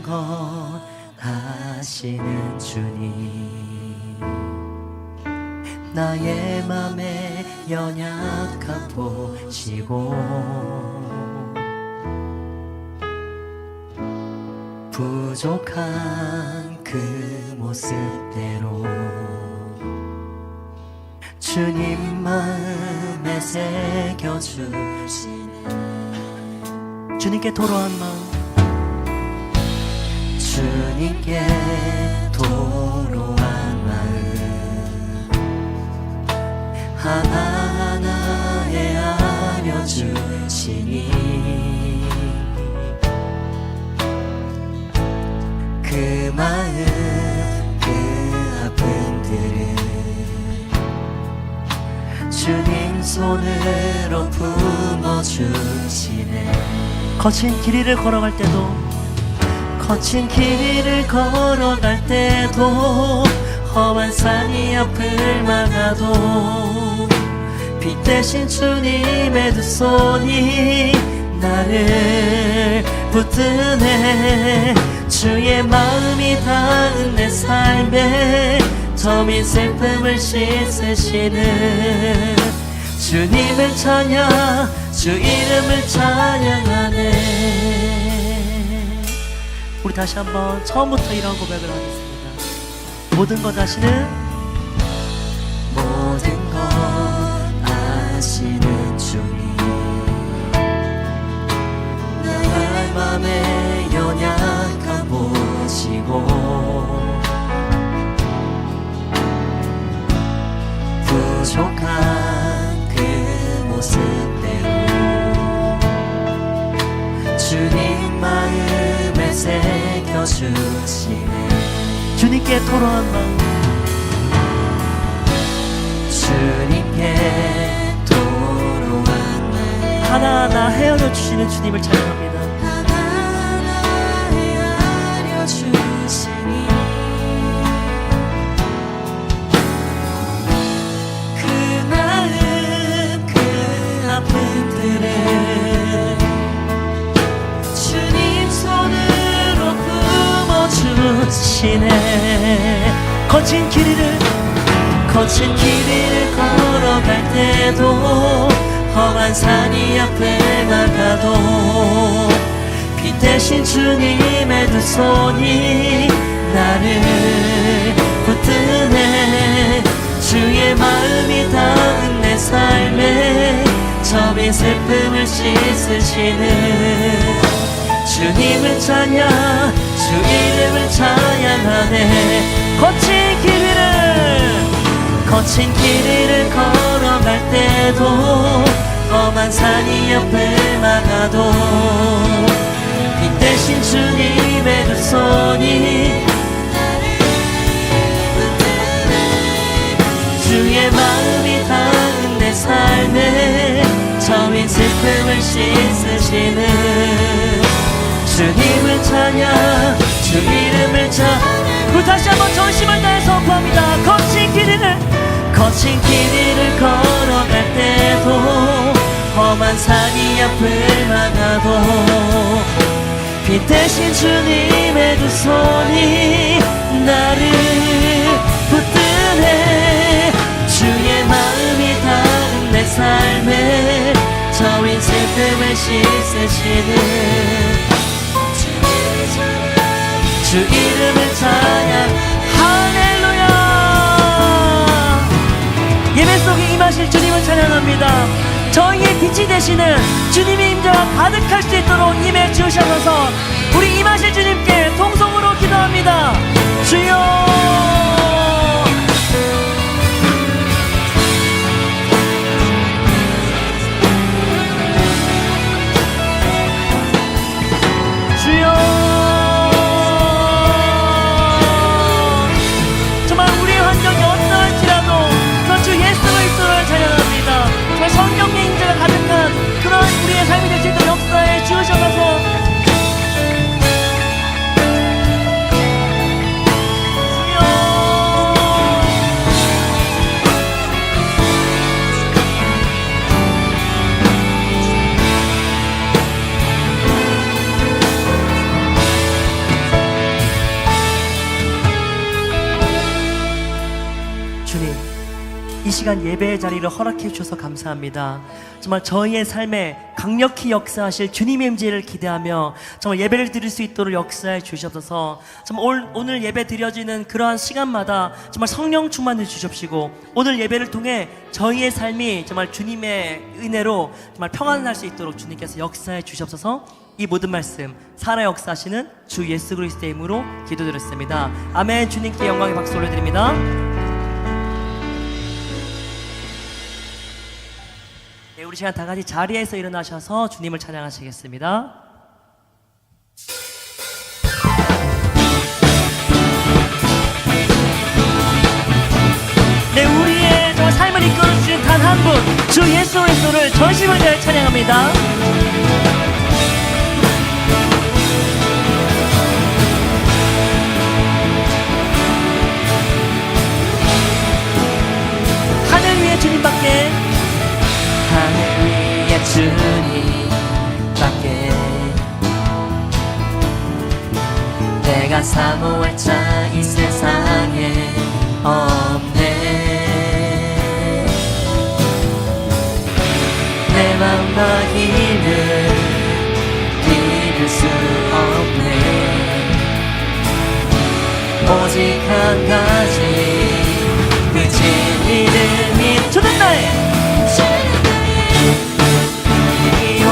것 아시는 주님, 나의 맘에 연약함 보시고 부족한 그 모습대로 주님 마음에 새겨주시네. 주님께 도로한 마음, 주님께 도로한 마음 하나하나에 알려주시니 그 마음 그 아픔들을 주님 손으로 품어주시네. 거친 길 위를 걸어갈 때도, 거친 길 위를 걸어갈 때도, 험한 산이 앞을 막아도 빛 대신 주님의 두 손이 나를 붙드네. 주의 마음이 닿은 내 삶에 저민 슬픔을 씻으시는 주님을 찬양, 주 이름을 찬양하네. 우리 다시 한번 처음부터 이런 고백을 하겠습니다. 모든 것 아시는, 모든 것 아시는 주님, 나의 맘에 연약함 보시고 부족한 그 모습대로 주님 마음에 새겨주시네. 주님께 토로한 마음, 주님께 토로한 마음 하나하나 헤아려 주시는 주님을 찬양합니다. 하나하나 헤아려 주시니 그 마음 그 아픔들을 주님 손으로 품어주시네. 거친 길 위를 걸어갈 때도, 험한 산이 앞을 막아도 빛 대신 주님의 두 손이 나를 붙드네. 주의 마음이 닿은 내 삶에 저민 슬픔을 씻으시는 주님을 찬양, 주 이름을 찬양하네. 거친 길 위를 걸어갈 때도, 험한 산이 옆을 막아도 빛 대신 주님의 두 손이 나를 붙드네. 주의 마음이 닿은 내 삶에 저민 슬픔을 씻으시는 주님을 찬양, 주 이름을 찬양. 우리 다시 한번 전심을 다해 선포합니다. 거친 길 위를 걸어갈 때도, 험한 산이 앞을 막아도 빛 대신 주님의 두 손이 나를 붙드네. 주의 마음이 닿은 내 삶에 저민 슬픔을 씻으시는 주 이름을 찬양. 할렐루야. 예배 속에 임하실 주님을 찬양합니다. 저희의 빛이 되시는 주님의 임재가 가득할 수 있도록 임해 주셔서 우리 임하실 주님께 통성으로 기도합니다. 주여, 성령의 임재가 가득한 그런 우리의 삶이 될 수 있도록 역사에 주셔서 시간 예배의 자리를 허락해 주셔서 감사합니다. 정말 저희의 삶에 강력히 역사하실 주님의 임재를 기대하며 정말 예배를 드릴 수 있도록 역사해 주시옵소서. 정말 오늘 예배 드려지는 그러한 시간마다 정말 성령 충만해 주십시고, 오늘 예배를 통해 저희의 삶이 정말 주님의 은혜로 정말 평안할 수 있도록 주님께서 역사해 주시옵소서. 이 모든 말씀 살아 역사하시는 주 예수 그리스도의 이름으로 기도드렸습니다. 아멘. 주님께 영광의 박수 올려드립니다. 네, 우리 시간 다 같이 자리에서 일어나셔서 주님을 찬양하시겠습니다. 네, 우리의 정말 삶을 이끌어주신 단 한 분, 주 예수 그리스도를 전심을 다해 찬양합니다. 하늘 위에 주님밖에, 하늘 위에 주님밖에 내가 사모할 자 이 세상에 없네. 내 맘과 힘을 믿을 수 없네. 오직 한 가지 그 진리를 주는 나의 힘이요,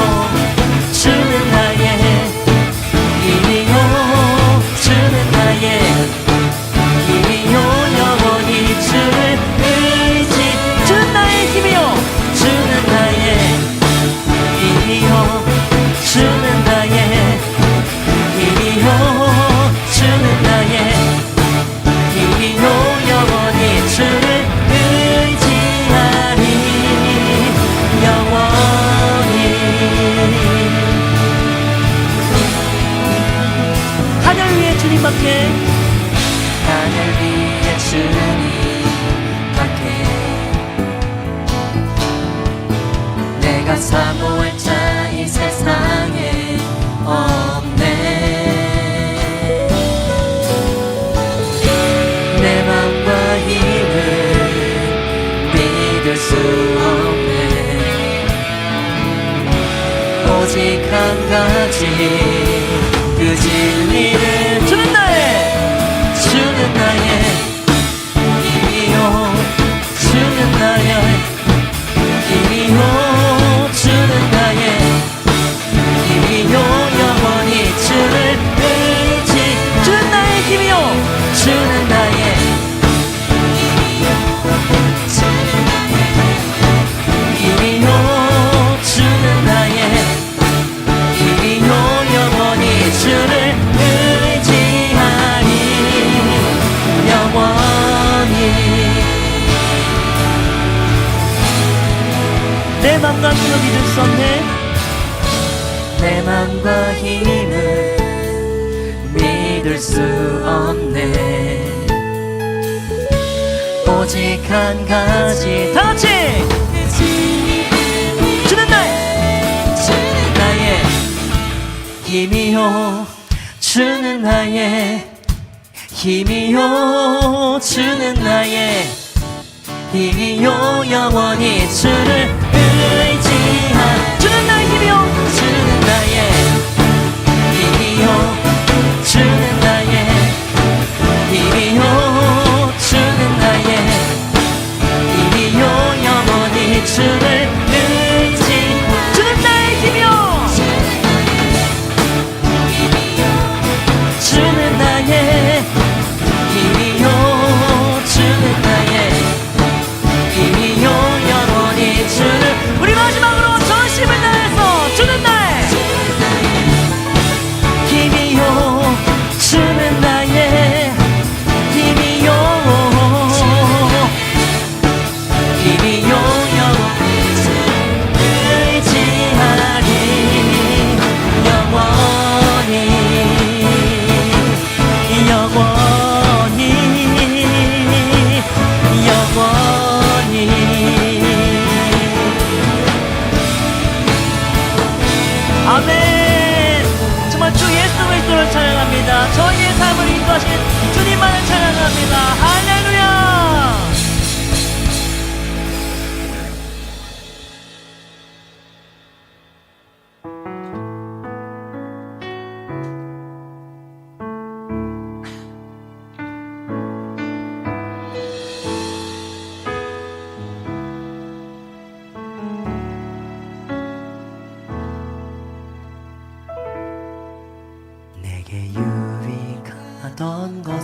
주는 나의 힘이요, 주는 나의 힘이요, 영원히 주를 의지. 주는 나의 힘이요, 주는 나의 힘이요, 주는 나의 힘이요, 주는 나의 힘이요, 영원히 주를 의지하리. 영원히 하늘 위에 주님밖에, 하늘 위에 주님밖에 내가 사모할 자 이 세상에 없네. 내 맘과 힘을 믿을 수 없네. 오직 한 가지 그 진리를 주는 나의, 주는 나의 힘이요, 주는 나의 힘이요, 주는 나의 힘이요, 영원히 주를 의지. 주는 나의 힘이요, 주는 나의 힘이요, 주는 나의 힘이요, 영원히 주를 의지하리. 영원히 내 맘과 힘을 믿을 수 없네. 내 맘과 힘을 믿을 수 없네. 오직 한 가지 다 같이 주는 나의 힘이요, 주는 나의 힘이요, 주는 나의 힘이요, 영원히 주를 의지한. 주는 나의 힘이요, 주는 나의 힘이요, 주는 나의 힘이요, 주는 나의 힘이요, 영원히 주를 의지. 주는 나의 힘이요, 주는 나의 힘이요, 주는 나의 힘이요, 영원히 주를. 우리 마지막으로 전심을 다해서 주는 나의 힘이요, 주는 나의 힘이요, 힘이요, 영원히 주를 의지하리. 영원히 영원히 영원히. 아멘. 정말 주 예수 그리스도를 찬양합니다. 저희의 삶을 인도하신 주님만을 찬양합니다. 할렐루야.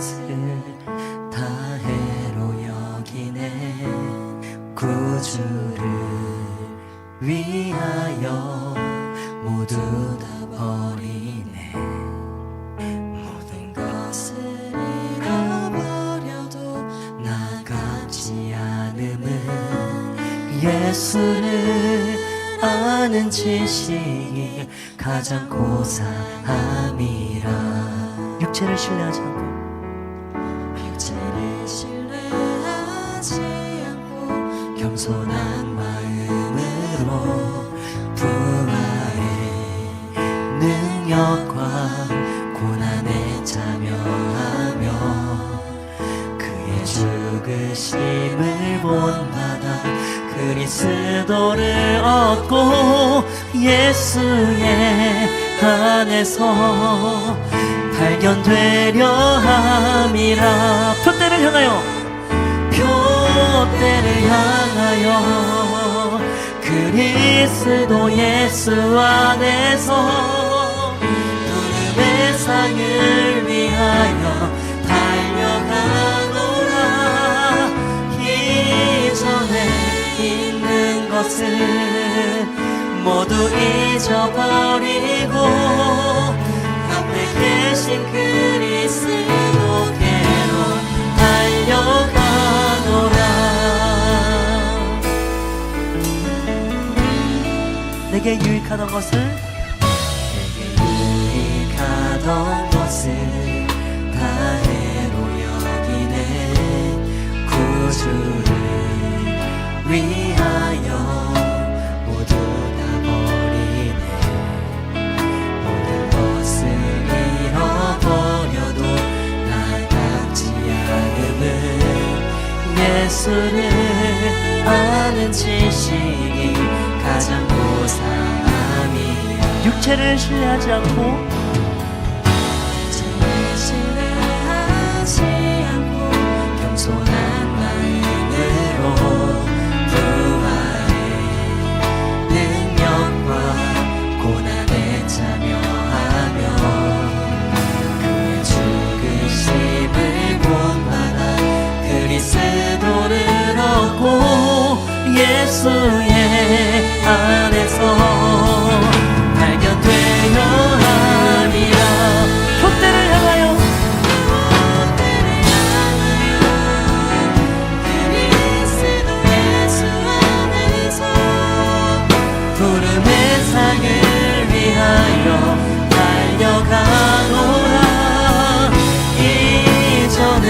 것을 다해로 여기네. 구주를 위하여 모두 다 버리네. 모든 것을 잃어버려도 나같지 않음은 예수를 아는 지식이 가장 고사함이라. 육체를 신뢰하지 않고 육체를 신뢰하지 않고 겸손한 마음으로 부활의 능력과 고난에 참여하며 그의 죽으심을 본받아 그리스도를 얻고 예수의 안에서 발견되려 함이라. 표대를 향하여 표대를 향하여 그리스도 예수 안에서 부름의 상을 위하여 달려가노라. 이전에 있는 것을 모두 잊어버리고 앞에 계신 그리스도께로 달려가노라. 내게 유익하던 것을 내게 유익하던 것을 다해로 여기네. 구주를 위하여 모두 다 버리네. 모든 것을 잃어버려도 나같지 않음은 예수를 아는 지식이 가장 고사함이야. 육체를 신뢰하지 않고 신뢰하지 않고 겸손한 마음으로 부활의 능력과 고난에 참여하며 그의 죽으심을 본받아 그리스도를 얻고 예수의 안에서 발견되려 함이라. 표대를 향하여 그리스도 예수 안에서 부름의 상을 위하여 달려가노라. 이전에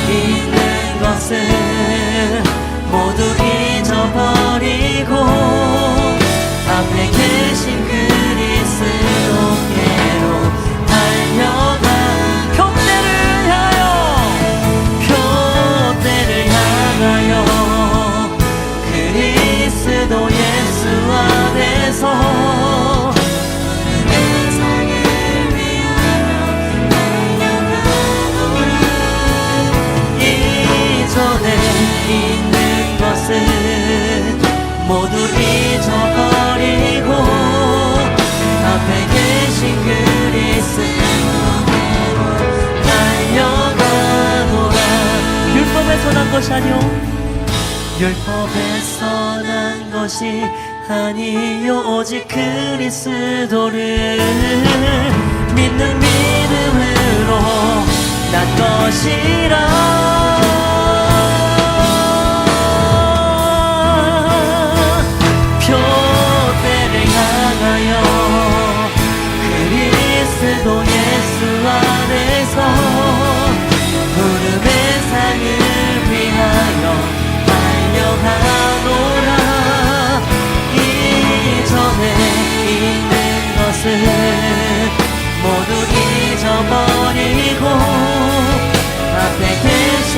있는 것을 모두 잊어버리고 앞에 계신 그리스도께로 달려가. 표대를 향하여 표대를 향하여 그리스도 예수 안에서 부름의 상을 위하여 달려가노라. 이전에 있는 것을 모두 잊어버리고 앞에 계신 그리스도께로 달려가노라. 율법에서 난 것이 아니오 율법에서 난 것이 아니요 오직 그리스도를 믿는 믿음으로 난 것이라. 표대를 향하여 그리스도 예수 안에서 부름의 상을 위하여 달려가노라. 이전에 있는 것을 모두 잊어버리고 앞에 계신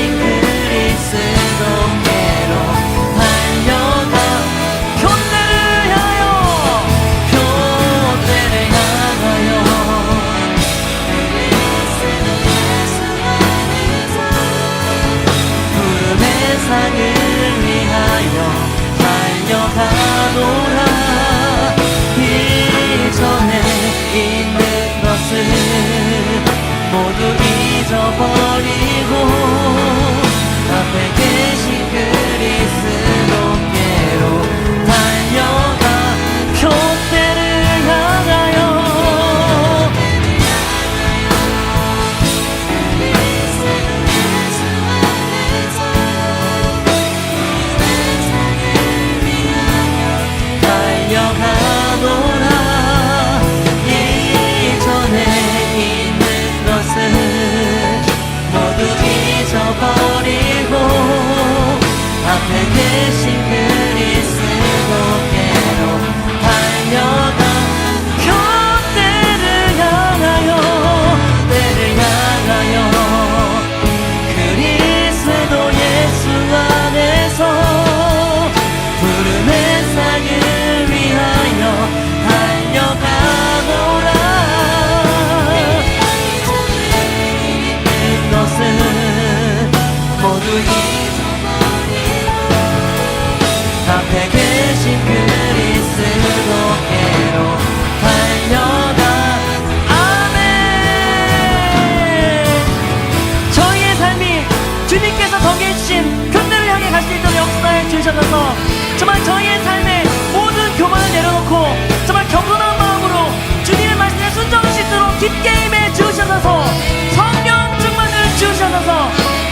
정말 저희의 삶에 모든 교만을 내려놓고 정말 겸손한 마음으로 주님의 말씀에 순종할 수 있도록 깊게 임해 주셔서 성령 충만을 주셔서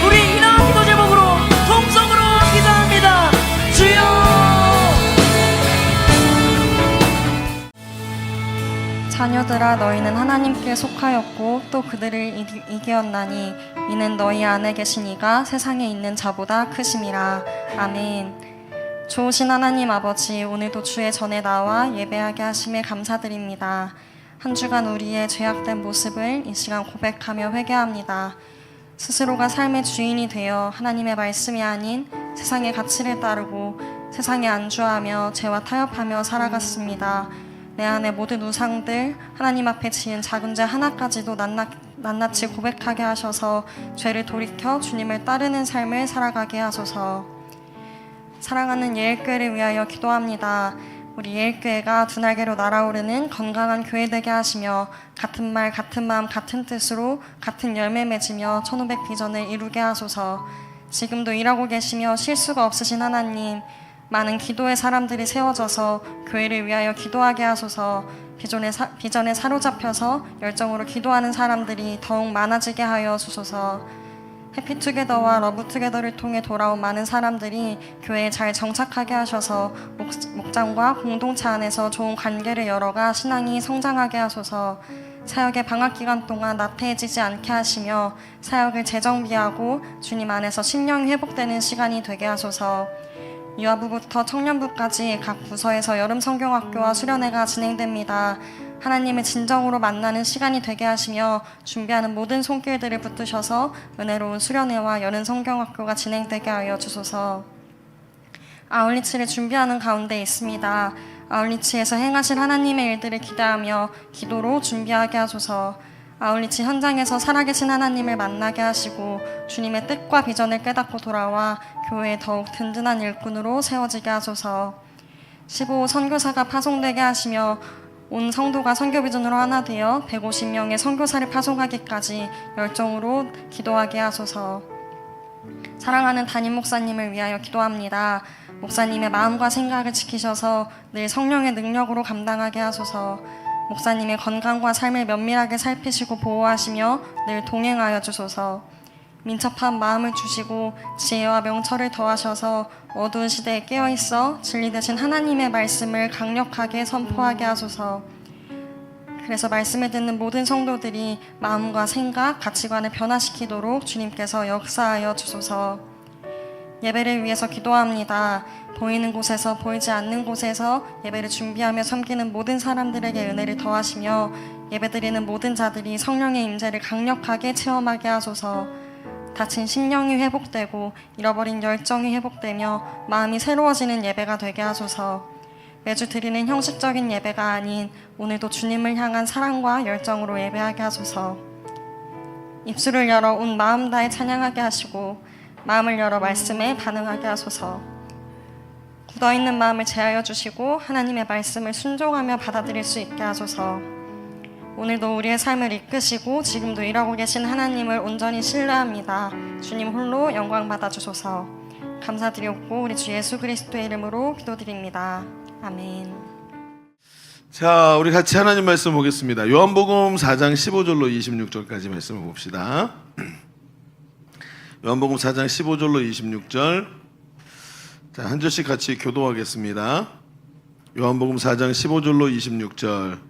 우리 이러한 기도 제목으로 통성으로 기도합니다. 주여. 자녀들아 너희는 하나님께 속하였고 또 그들을 이기었나니 이는 너희 안에 계신 이가 세상에 있는 자보다 크심이라. 아멘. 좋으신 하나님 아버지, 오늘도 주의 전에 나와 예배하게 하심에 감사드립니다. 한 주간 우리의 죄악된 모습을 이 시간 고백하며 회개합니다. 스스로가 삶의 주인이 되어 하나님의 말씀이 아닌 세상의 가치를 따르고 세상에 안주하며 죄와 타협하며 살아갔습니다. 내 안의 모든 우상들, 하나님 앞에 지은 작은 죄 하나까지도 낱낱이 고백하게 하셔서 죄를 돌이켜 주님을 따르는 삶을 살아가게 하소서. 사랑하는 예일교회를 위하여 기도합니다. 우리 예일교회가 두 날개로 날아오르는 건강한 교회 되게 하시며 같은 말, 같은 마음, 같은 뜻으로 같은 열매 맺으며 1500 비전을 이루게 하소서. 지금도 일하고 계시며 실수가 없으신 하나님, 많은 기도의 사람들이 세워져서 교회를 위하여 기도하게 하소서. 비전에 사로잡혀서 열정으로 기도하는 사람들이 더욱 많아지게 하여 주소서. 해피투게더와 러브투게더를 통해 돌아온 많은 사람들이 교회에 잘 정착하게 하셔서 목장과 공동체 안에서 좋은 관계를 열어가 신앙이 성장하게 하소서. 사역의 방학기간 동안 나태해지지 않게 하시며 사역을 재정비하고 주님 안에서 심령이 회복되는 시간이 되게 하소서. 유아부부터 청년부까지 각 부서에서 여름 성경학교와 수련회가 진행됩니다. 하나님을 진정으로 만나는 시간이 되게 하시며 준비하는 모든 손길들을 붙드셔서 은혜로운 수련회와 여름 성경학교가 진행되게 하여 주소서. 아울리치를 준비하는 가운데 있습니다. 아울리치에서 행하실 하나님의 일들을 기대하며 기도로 준비하게 하소서. 아울리치 현장에서 살아계신 하나님을 만나게 하시고 주님의 뜻과 비전을 깨닫고 돌아와 교회에 더욱 든든한 일꾼으로 세워지게 하소서. 15호 선교사가 파송되게 하시며 온 성도가 선교 비전으로 하나 되어 150명의 선교사를 파송하기까지 열정으로 기도하게 하소서. 사랑하는 담임 목사님을 위하여 기도합니다. 목사님의 마음과 생각을 지키셔서 늘 성령의 능력으로 감당하게 하소서. 목사님의 건강과 삶을 면밀하게 살피시고 보호하시며 늘 동행하여 주소서. 민첩한 마음을 주시고 지혜와 명철을 더하셔서 어두운 시대에 깨어있어 진리 되신 하나님의 말씀을 강력하게 선포하게 하소서. 그래서 말씀을 듣는 모든 성도들이 마음과 생각, 가치관을 변화시키도록 주님께서 역사하여 주소서. 예배를 위해서 기도합니다. 보이는 곳에서 보이지 않는 곳에서 예배를 준비하며 섬기는 모든 사람들에게 은혜를 더하시며 예배드리는 모든 자들이 성령의 임재를 강력하게 체험하게 하소서. 다친 심령이 회복되고 잃어버린 열정이 회복되며 마음이 새로워지는 예배가 되게 하소서. 매주 드리는 형식적인 예배가 아닌 오늘도 주님을 향한 사랑과 열정으로 예배하게 하소서. 입술을 열어 온 마음 다해 찬양하게 하시고 마음을 열어 말씀에 반응하게 하소서. 굳어있는 마음을 제하여 주시고 하나님의 말씀을 순종하며 받아들일 수 있게 하소서. 오늘도 우리의 삶을 이끄시고 지금도 일하고 계신 하나님을 온전히 신뢰합니다. 주님 홀로 영광 받아주소서. 감사드렸고 우리 주 예수 그리스도의 이름으로 기도드립니다. 아멘. 자, 우리 같이 하나님 말씀 보겠습니다. 요한복음 4장 15절로 26절까지 말씀을 봅시다. 요한복음 4장 15절로 26절. 자, 한 절씩 같이 교도하겠습니다. 요한복음 4장 15절로 26절.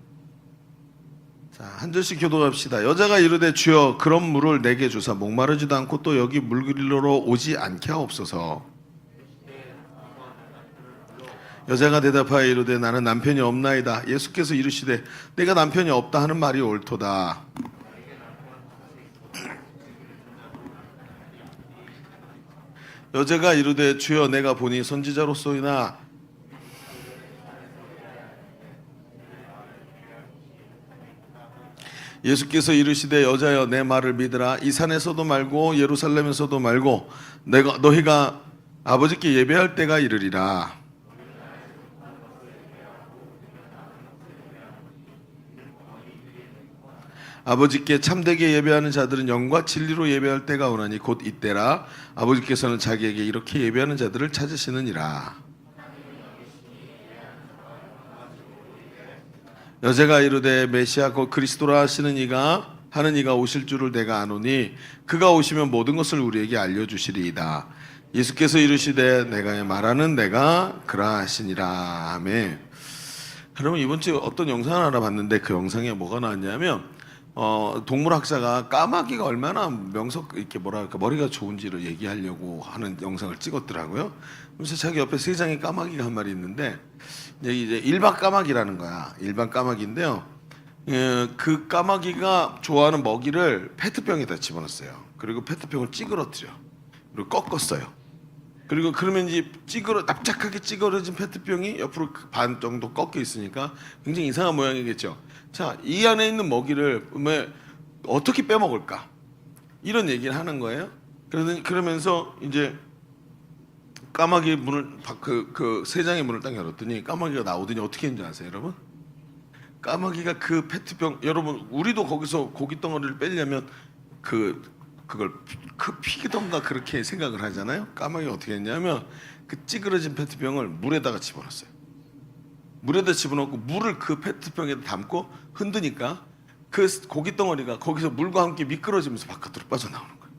자, 한 절씩 교도합시다. 여자가 이르되 주여 그런 물을 내게 주사 목마르지도 않고 또 여기 물길로 오지 않게 하옵소서. 여자가 대답하여 이르되 나는 남편이 없나이다. 예수께서 이르시되 내가 남편이 없다 하는 말이 옳도다. 여자가 이르되 주여 내가 보니 선지자로소이나 예수께서 이르시되 여자여 내 말을 믿으라. 이 산에서도 말고 예루살렘에서도 말고 너희가 아버지께 예배할 때가 이르리라. 아버지께 참되게 예배하는 자들은 영과 진리로 예배할 때가 오나니 곧 이때라. 아버지께서는 자기에게 이렇게 예배하는 자들을 찾으시느니라. 여자가 이르되 메시아 곧 그리스도라 하시는 이가 오실 줄을 내가 아노니 그가 오시면 모든 것을 우리에게 알려주시리이다. 예수께서 이르시되 내가 말하는 내가 그라하시니라. 아멘. 그러면 이번 주에 어떤 영상을 하나 봤는데 그 영상에 뭐가 나왔냐면 동물학자가 까마귀가 얼마나 이렇게 뭐랄까 머리가 좋은지를 얘기하려고 하는 영상을 찍었더라고요. 그래서 자기 옆에 세 장의 까마귀가 한 마리 있는데 이제 일반 까마귀라는 거야. 일반 까마귀인데요. 그 까마귀가 좋아하는 먹이를 페트병에다 집어넣었어요. 그리고 페트병을 찌그러뜨려. 그리고 꺾었어요. 그리고 그러면 이제 납작하게 찌그러진 페트병이 옆으로 반 정도 꺾여 있으니까 굉장히 이상한 모양이겠죠. 자, 이 안에 있는 먹이를 어떻게 빼먹을까? 이런 얘기를 하는 거예요. 그러면서 이제 까마귀 문을 그 세 장의 문을 딱 열었더니 까마귀가 나오더니 어떻게 했는지 아세요, 여러분? 까마귀가 그 페트병, 여러분 우리도 거기서 고기 덩어리를 빼려면 그걸 피기던가 그렇게 생각을 하잖아요. 까마귀가 어떻게 했냐면 그 찌그러진 페트병을 물에다가 집어넣었어요. 물에다 집어넣고 물을 그 페트병에 담고 흔드니까 그 고기 덩어리가 거기서 물과 함께 미끄러지면서 바깥으로 빠져나오는 거예요.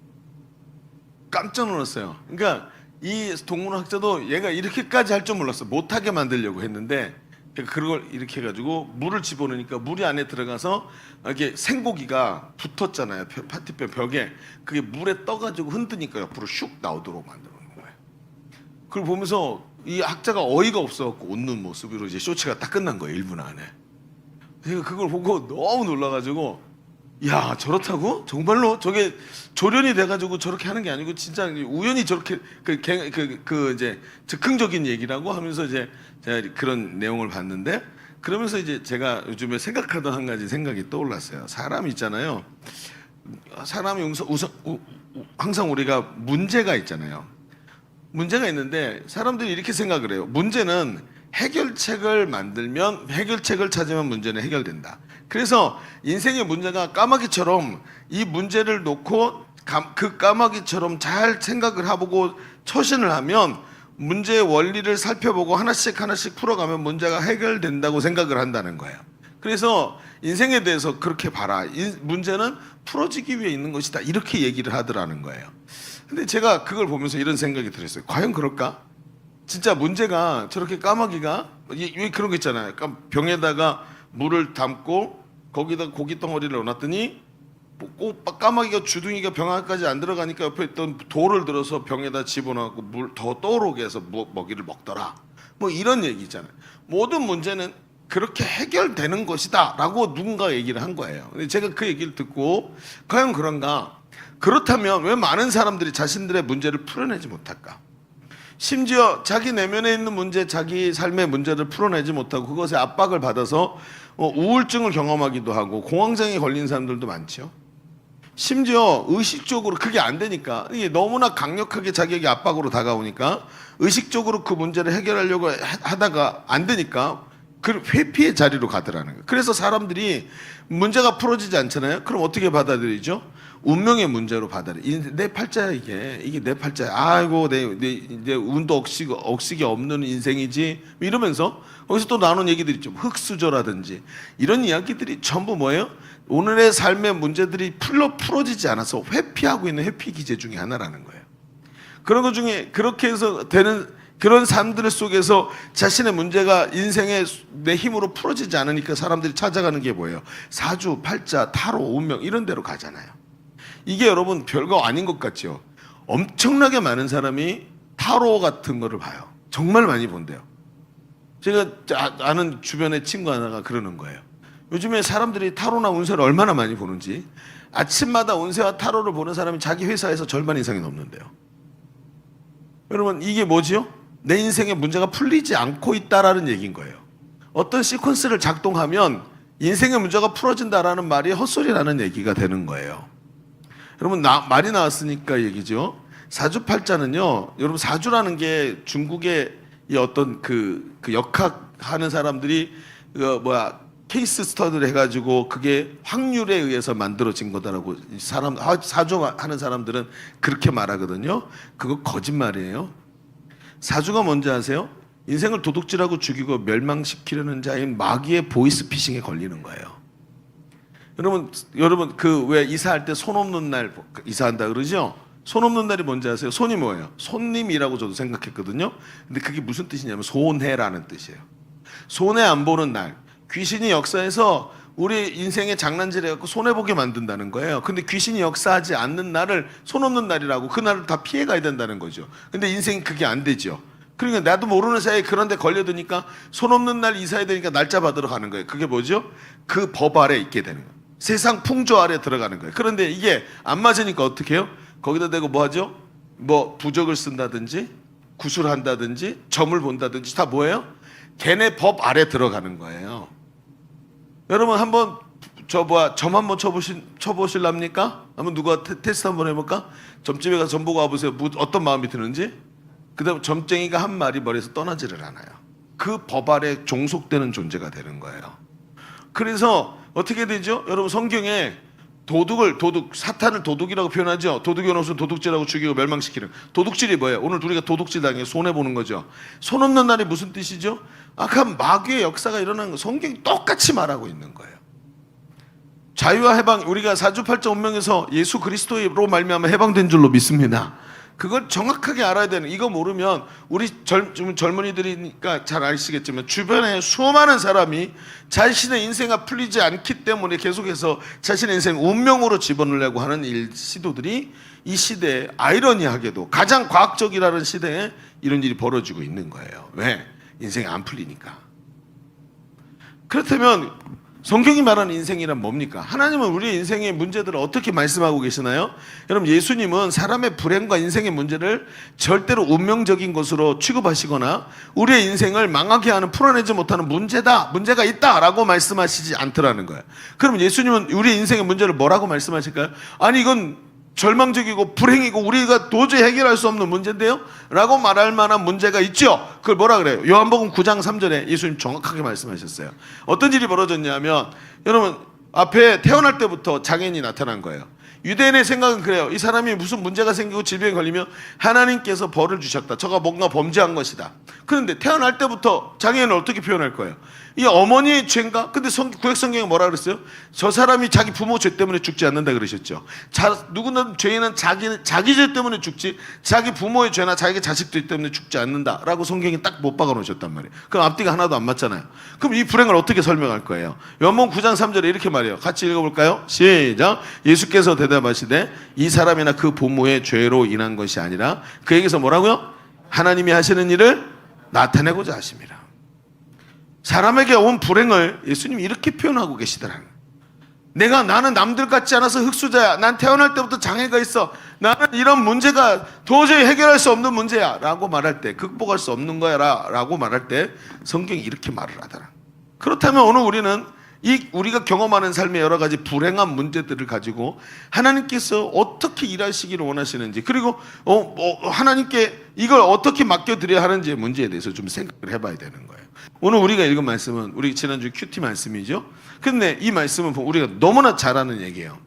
깜짝 놀랐어요. 그러니까 이 동물학자도 얘가 이렇게까지 할 줄 몰랐어. 못하게 만들려고 했는데 그걸 이렇게 해가지고 물을 집어넣으니까 물이 안에 들어가서 이렇게 생고기가 붙었잖아요. 페트병 벽에. 그게 물에 떠가지고 흔드니까 옆으로 슉 나오도록 만들어 놓은 거예요. 그걸 보면서 이 학자가 어이가 없어갖고 웃는 모습으로 이제 쇼츠가 딱 끝난 거예요. 1분 안에. 제가 그걸 보고 너무 놀라가지고 야, 저렇다고? 정말로 저게 조련이 돼가지고 저렇게 하는 게 아니고 진짜 우연히 저렇게 이제 즉흥적인 얘기라고 하면서 이제 제가 그런 내용을 봤는데, 그러면서 이제 제가 요즘에 생각하던 한 가지 생각이 떠올랐어요. 사람 있잖아요. 사람이 항상 우리가 문제가 있잖아요. 문제가 있는데 사람들이 이렇게 생각을 해요. 문제는 해결책을 찾으면 문제는 해결된다. 그래서 인생의 문제가 까마귀처럼 이 문제를 놓고 그 까마귀처럼 잘 생각을 해보고 처신을 하면 문제의 원리를 살펴보고 하나씩 풀어가면 문제가 해결된다고 생각을 한다는 거예요. 그래서 인생에 대해서 그렇게 봐라. 문제는 풀어지기 위해 있는 것이다. 이렇게 얘기를 하더라는 거예요. 근데 제가 그걸 보면서 이런 생각이 들었어요. 과연 그럴까? 진짜 문제가 저렇게 까마귀가 왜 그런 거 있잖아요. 병에다가 물을 담고 거기다 고기 덩어리를 넣어놨더니 까마귀가 주둥이가 병 안까지 안 들어가니까 옆에 있던 돌을 들어서 병에다 집어넣고 물 더 떠오르게 해서 먹이를 먹더라. 뭐 이런 얘기 있잖아요. 모든 문제는 그렇게 해결되는 것이다 라고 누군가 얘기를 한 거예요. 근데 제가 그 얘기를 듣고 과연 그런가? 그렇다면 왜 많은 사람들이 자신들의 문제를 풀어내지 못할까? 심지어 자기 내면에 있는 문제, 자기 삶의 문제를 풀어내지 못하고 그것에 압박을 받아서 우울증을 경험하기도 하고 공황장애 걸린 사람들도 많죠. 심지어 의식적으로 그게 안 되니까, 이게 너무나 강력하게 자기에게 압박으로 다가오니까 의식적으로 그 문제를 해결하려고 하다가 안 되니까 그 회피의 자리로 가더라는 거예요. 그래서 사람들이 문제가 풀어지지 않잖아요. 그럼 어떻게 받아들이죠? 운명의 문제로 받아들여. 내 팔자야 이게 내 팔자야. 아이고 내 운도 억식이 없는 인생이지 이러면서 거기서 또 나눈 얘기들이 있죠. 흙수저라든지 이런 이야기들이 전부 뭐예요? 오늘의 삶의 문제들이 풀어지지 않아서 회피하고 있는 회피 기제 중에 하나라는 거예요. 그런 것 중에 그렇게 해서 되는 그런 삶들 속에서 자신의 문제가 인생의 내 힘으로 풀어지지 않으니까 사람들이 찾아가는 게 뭐예요? 사주, 팔자, 타로, 운명 이런 데로 가잖아요. 이게 여러분 별거 아닌 것 같죠? 엄청나게 많은 사람이 타로 같은 거를 봐요. 정말 많이 본대요. 제가 아는 주변의 친구 하나가 그러는 거예요. 요즘에 사람들이 타로나 운세를 얼마나 많이 보는지, 아침마다 운세와 타로를 보는 사람이 자기 회사에서 절반 이상이 넘는데요. 여러분 이게 뭐지요? 내 인생의 문제가 풀리지 않고 있다라는 얘기인 거예요. 어떤 시퀀스를 작동하면 인생의 문제가 풀어진다라는 말이 헛소리라는 얘기가 되는 거예요. 여러분 말이 나왔으니까 얘기죠. 사주팔자는요. 여러분 사주라는 게 중국의 이 어떤 그 역학하는 사람들이 케이스 스터디를 해가지고 그게 확률에 의해서 만들어진 거다라고 사주하는 사람들은 그렇게 말하거든요. 그거 거짓말이에요. 사주가 뭔지 아세요? 인생을 도둑질하고 죽이고 멸망시키려는 자인 마귀의 보이스피싱에 걸리는 거예요. 여러분 그 왜 이사할 때 손 없는 날 이사한다 그러죠? 손 없는 날이 뭔지 아세요? 손이 뭐예요? 손님이라고 저도 생각했거든요. 근데 그게 무슨 뜻이냐면 손해라는 뜻이에요. 손해 안 보는 날. 귀신이 역사해서 우리 인생에 장난질 해갖고 손해보게 만든다는 거예요. 근데 귀신이 역사하지 않는 날을 손 없는 날이라고, 그 날을 다 피해가야 된다는 거죠. 근데 인생이 그게 안 되죠. 그러니까 나도 모르는 사이에 그런 데 걸려드니까 손 없는 날 이사해야 되니까 날짜 받으러 가는 거예요. 그게 뭐죠? 그 법 아래 있게 되는 거예요. 세상 풍조 아래 들어가는 거예요. 그런데 이게 안 맞으니까 어떻게 해요? 거기다 대고 뭐 하죠? 뭐 부적을 쓴다든지 구술한다든지 점을 본다든지 다 뭐예요? 걔네 법 아래 들어가는 거예요. 여러분 한번 점 한번 쳐보실랍니까? 한번 누가 테스트 한번 해볼까? 점집에 가서 점 보고 와보세요. 어떤 마음이 드는지. 그 다음 점쟁이가 한 말이 머리에서 떠나지를 않아요. 그 법 아래 종속되는 존재가 되는 거예요. 그래서 어떻게 되죠? 여러분 성경에 사탄을 도둑이라고 표현하죠. 도둑이 없으면 도둑질하고 죽이고 멸망시키는. 도둑질이 뭐예요? 오늘 우리가 도둑질 당해 손해보는 거죠. 손 없는 날이 무슨 뜻이죠? 악한 마귀의 역사가 일어나는 거 성경이 똑같이 말하고 있는 거예요. 자유와 해방, 우리가 사주팔자 운명에서 예수 그리스도로 말미암아 해방된 줄로 믿습니다. 그걸 정확하게 알아야 되는, 이거 모르면 우리 젊은이들이니까 잘 아시겠지만 주변에 수많은 사람이 자신의 인생이 풀리지 않기 때문에 계속해서 자신의 인생 운명으로 집어넣으려고 하는 시도들이 이 시대에 아이러니하게도 가장 과학적이라는 시대에 이런 일이 벌어지고 있는 거예요. 왜? 인생이 안 풀리니까. 그렇다면 성경이 말하는 인생이란 뭡니까? 하나님은 우리의 인생의 문제들을 어떻게 말씀하고 계시나요? 여러분 예수님은 사람의 불행과 인생의 문제를 절대로 운명적인 것으로 취급하시거나 우리의 인생을 망하게 하는, 풀어내지 못하는 문제가 있다라고 말씀하시지 않더라는 거예요. 그럼 예수님은 우리의 인생의 문제를 뭐라고 말씀하실까요? 아니 이건 절망적이고 불행이고 우리가 도저히 해결할 수 없는 문제인데요? 라고 말할 만한 문제가 있죠. 그걸 뭐라 그래요? 요한복음 9장 3절에 예수님 정확하게 말씀하셨어요. 어떤 일이 벌어졌냐면 여러분 앞에 태어날 때부터 장애인이 나타난 거예요. 유대인의 생각은 그래요. 이 사람이 무슨 문제가 생기고 질병에 걸리면 하나님께서 벌을 주셨다. 저가 뭔가 범죄한 것이다. 그런데 태어날 때부터 장애인을 어떻게 표현할 거예요? 이 어머니의 죄인가? 근데 구약성경에 뭐라 그랬어요? 저 사람이 자기 부모 죄 때문에 죽지 않는다 그러셨죠. 누구나 죄인은 자기 죄 때문에 죽지 자기 부모의 죄나 자기 자식들 때문에 죽지 않는다라고 성경이 딱 못 박아 놓으셨단 말이에요. 그럼 앞뒤가 하나도 안 맞잖아요. 그럼 이 불행을 어떻게 설명할 거예요? 요한복음 9장 3절에 이렇게 말해요. 같이 읽어볼까요? 시작. 예수께서 대답하시되 이 사람이나 그 부모의 죄로 인한 것이 아니라 그에게서 뭐라고요? 하나님이 하시는 일을 나타내고자 하심이라. 사람에게 온 불행을 예수님이 이렇게 표현하고 계시더라는 거예요. 나는 남들 같지 않아서 흑수자야. 난 태어날 때부터 장애가 있어. 나는 이런 문제가 도저히 해결할 수 없는 문제야 라고 말할 때, 극복할 수 없는 거야 라고 말할 때 성경이 이렇게 말을 하더라. 그렇다면 오늘 우리는 우리가 경험하는 삶의 여러 가지 불행한 문제들을 가지고 하나님께서 어떻게 일하시기를 원하시는지, 그리고 하나님께 이걸 어떻게 맡겨드려야 하는지의 문제에 대해서 좀 생각을 해봐야 되는 거예요. 오늘 우리가 읽은 말씀은 우리 지난주 큐티 말씀이죠. 근데 이 말씀은 우리가 너무나 잘 아는 얘기예요.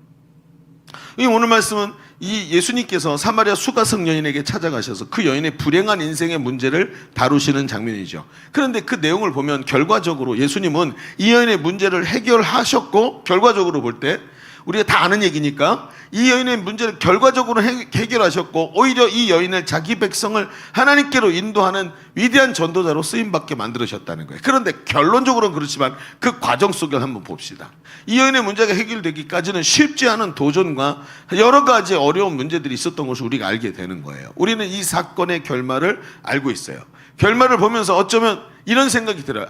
이 오늘 말씀은 이 예수님께서 사마리아 수가성 여인에게 찾아가셔서 그 여인의 불행한 인생의 문제를 다루시는 장면이죠. 그런데 그 내용을 보면 결과적으로 예수님은 이 여인의 문제를 해결하셨고, 결과적으로 볼 때 우리가 다 아는 얘기니까 이 여인의 문제를 결과적으로 해결하셨고, 오히려 이 여인을 자기 백성을 하나님께로 인도하는 위대한 전도자로 쓰임받게 만들으셨다는 거예요. 그런데 결론적으로는 그렇지만 그 과정 속을 한번 봅시다. 이 여인의 문제가 해결되기까지는 쉽지 않은 도전과 여러 가지 어려운 문제들이 있었던 것을 우리가 알게 되는 거예요. 우리는 이 사건의 결말을 알고 있어요. 결말을 보면서 어쩌면 이런 생각이 들어요.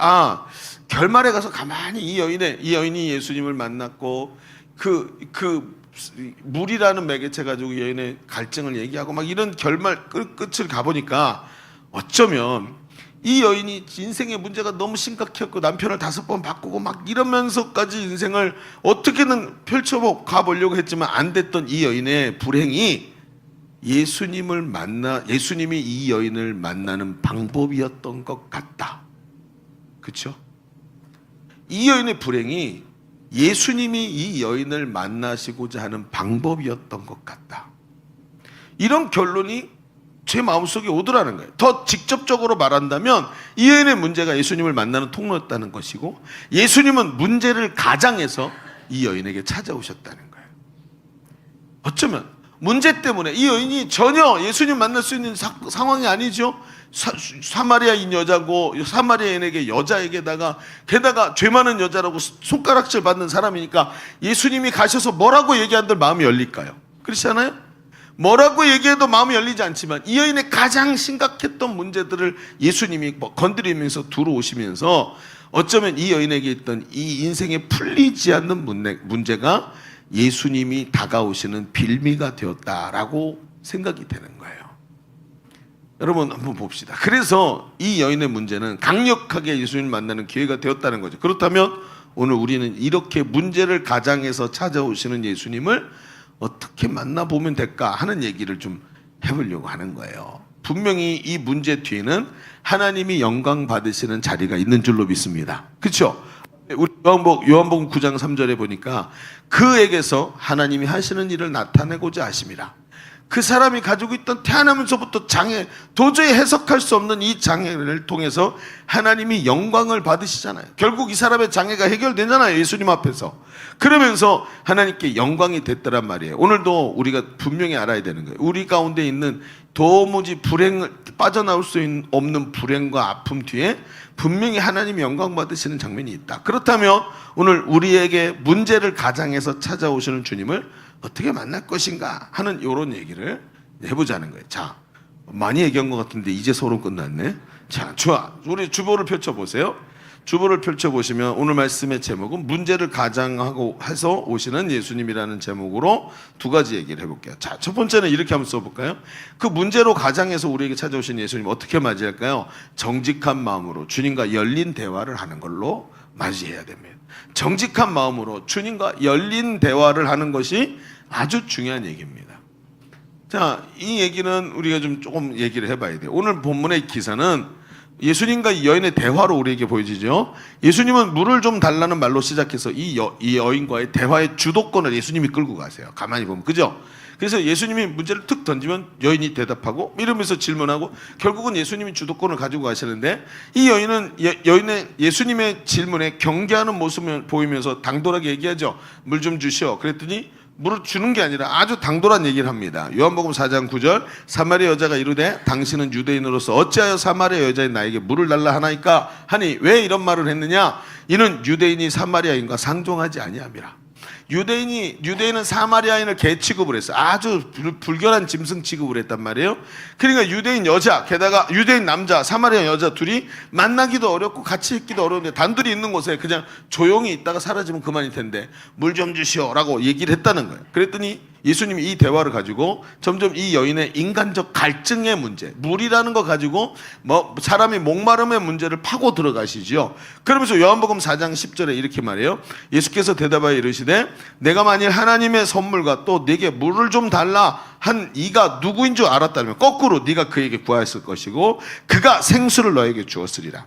결말에 가서 가만히 이 여인이 예수님을 만났고 물이라는 매개체 가지고 여인의 갈증을 얘기하고 막 이런 결말 끝을 가보니까 어쩌면 이 여인이 인생의 문제가 너무 심각했고 남편을 5번 바꾸고 막 이러면서까지 인생을 어떻게든 펼쳐가 보려고 했지만 안 됐던 이 여인의 불행이 예수님이 이 여인을 만나는 방법이었던 것 같다. 그렇죠? 이 여인의 불행이 예수님이 이 여인을 만나시고자 하는 방법이었던 것 같다. 이런 결론이 제 마음속에 오더라는 거예요. 더 직접적으로 말한다면 이 여인의 문제가 예수님을 만나는 통로였다는 것이고, 예수님은 문제를 가장해서 이 여인에게 찾아오셨다는 거예요. 어쩌면 문제 때문에 이 여인이 전혀 예수님 만날 수 있는 상황이 아니죠. 사마리아인 여자고, 사마리아인에게 여자에게다가 게다가 죄 많은 여자라고 손가락질 받는 사람이니까 예수님이 가셔서 뭐라고 얘기한들 마음이 열릴까요? 그렇지 않아요? 뭐라고 얘기해도 마음이 열리지 않지만 이 여인의 가장 심각했던 문제들을 예수님이 건드리면서 들어오시면서 어쩌면 이 여인에게 있던 이 인생에 풀리지 않는 문제가 예수님이 다가오시는 빌미가 되었다라고 생각이 되는 거예요. 여러분 한번 봅시다. 그래서 이 여인의 문제는 강력하게 예수님을 만나는 기회가 되었다는 거죠. 그렇다면 오늘 우리는 이렇게 문제를 가장해서 찾아오시는 예수님을 어떻게 만나보면 될까 하는 얘기를 좀 해보려고 하는 거예요. 분명히 이 문제 뒤에는 하나님이 영광 받으시는 자리가 있는 줄로 믿습니다. 그렇죠? 우리 요한복음 9장 3절에 보니까 그에게서 하나님이 하시는 일을 나타내고자 하심이라. 그 사람이 가지고 있던 태어나면서부터 장애, 도저히 해석할 수 없는 이 장애를 통해서 하나님이 영광을 받으시잖아요. 결국 이 사람의 장애가 해결되잖아요, 예수님 앞에서. 그러면서 하나님께 영광이 됐더란 말이에요. 오늘도 우리가 분명히 알아야 되는 거예요. 우리 가운데 있는 도무지 빠져나올 수 없는 불행과 아픔 뒤에 분명히 하나님이 영광 받으시는 장면이 있다. 그렇다면 오늘 우리에게 문제를 가장해서 찾아오시는 주님을 어떻게 만날 것인가 하는 이런 얘기를 해보자는 거예요. 자, 많이 얘기한 것 같은데 이제 서론 끝났네. 자, 좋아. 우리 주보를 펼쳐보세요. 주보를 펼쳐보시면 오늘 말씀의 제목은 문제를 가장하고 해서 오시는 예수님이라는 제목으로 두 가지 얘기를 해볼게요. 자, 첫 번째는 이렇게 한번 써볼까요? 그 문제로 가장해서 우리에게 찾아오신 예수님 어떻게 맞이할까요? 정직한 마음으로 주님과 열린 대화를 하는 걸로 맞이해야 됩니다. 정직한 마음으로 주님과 열린 대화를 하는 것이 아주 중요한 얘기입니다. 자, 이 얘기는 우리가 좀 조금 얘기를 해봐야 돼요. 오늘 본문의 기사는 예수님과 이 여인의 대화로 우리에게 보여지죠. 예수님은 물을 좀 달라는 말로 시작해서 이 여인과의 대화의 주도권을 예수님이 끌고 가세요. 가만히 보면, 그죠? 그래서 예수님이 문제를 툭 던지면 여인이 대답하고 이러면서 질문하고 결국은 예수님이 주도권을 가지고 가시는데, 이 여인은 예수님의 질문에 경계하는 모습을 보이면서 당돌하게 얘기하죠. 물 좀 주시오. 그랬더니 물을 주는 게 아니라 아주 당돌한 얘기를 합니다. 요한복음 4장 9절, 사마리아 여자가 이르되 당신은 유대인으로서 어찌하여 사마리아 여자인 나에게 물을 달라 하나이까 하니 왜 이런 말을 했느냐? 이는 유대인이 사마리아인과 상종하지 아니함이라. 유대인은 사마리아인을 개 취급을 했어요. 아주 불결한 짐승 취급을 했단 말이에요. 그러니까 유대인 여자, 게다가 유대인 남자, 사마리아 여자 둘이 만나기도 어렵고 같이 있기도 어려운데 단둘이 있는 곳에 그냥 조용히 있다가 사라지면 그만일 텐데 물 좀 주시오라고 얘기를 했다는 거예요. 그랬더니 예수님이 이 대화를 가지고 점점 이 여인의 인간적 갈증의 문제, 물이라는 거 가지고 사람이 목마름의 문제를 파고 들어가시죠. 그러면서 요한복음 4장 10절에 이렇게 말해요. 예수께서 대답하여 이르시되 내가 만일 하나님의 선물과 또 네게 물을 좀 달라 한 이가 누구인 줄 알았다면 거꾸로 네가 그에게 구하였을 것이고 그가 생수를 너에게 주었으리라.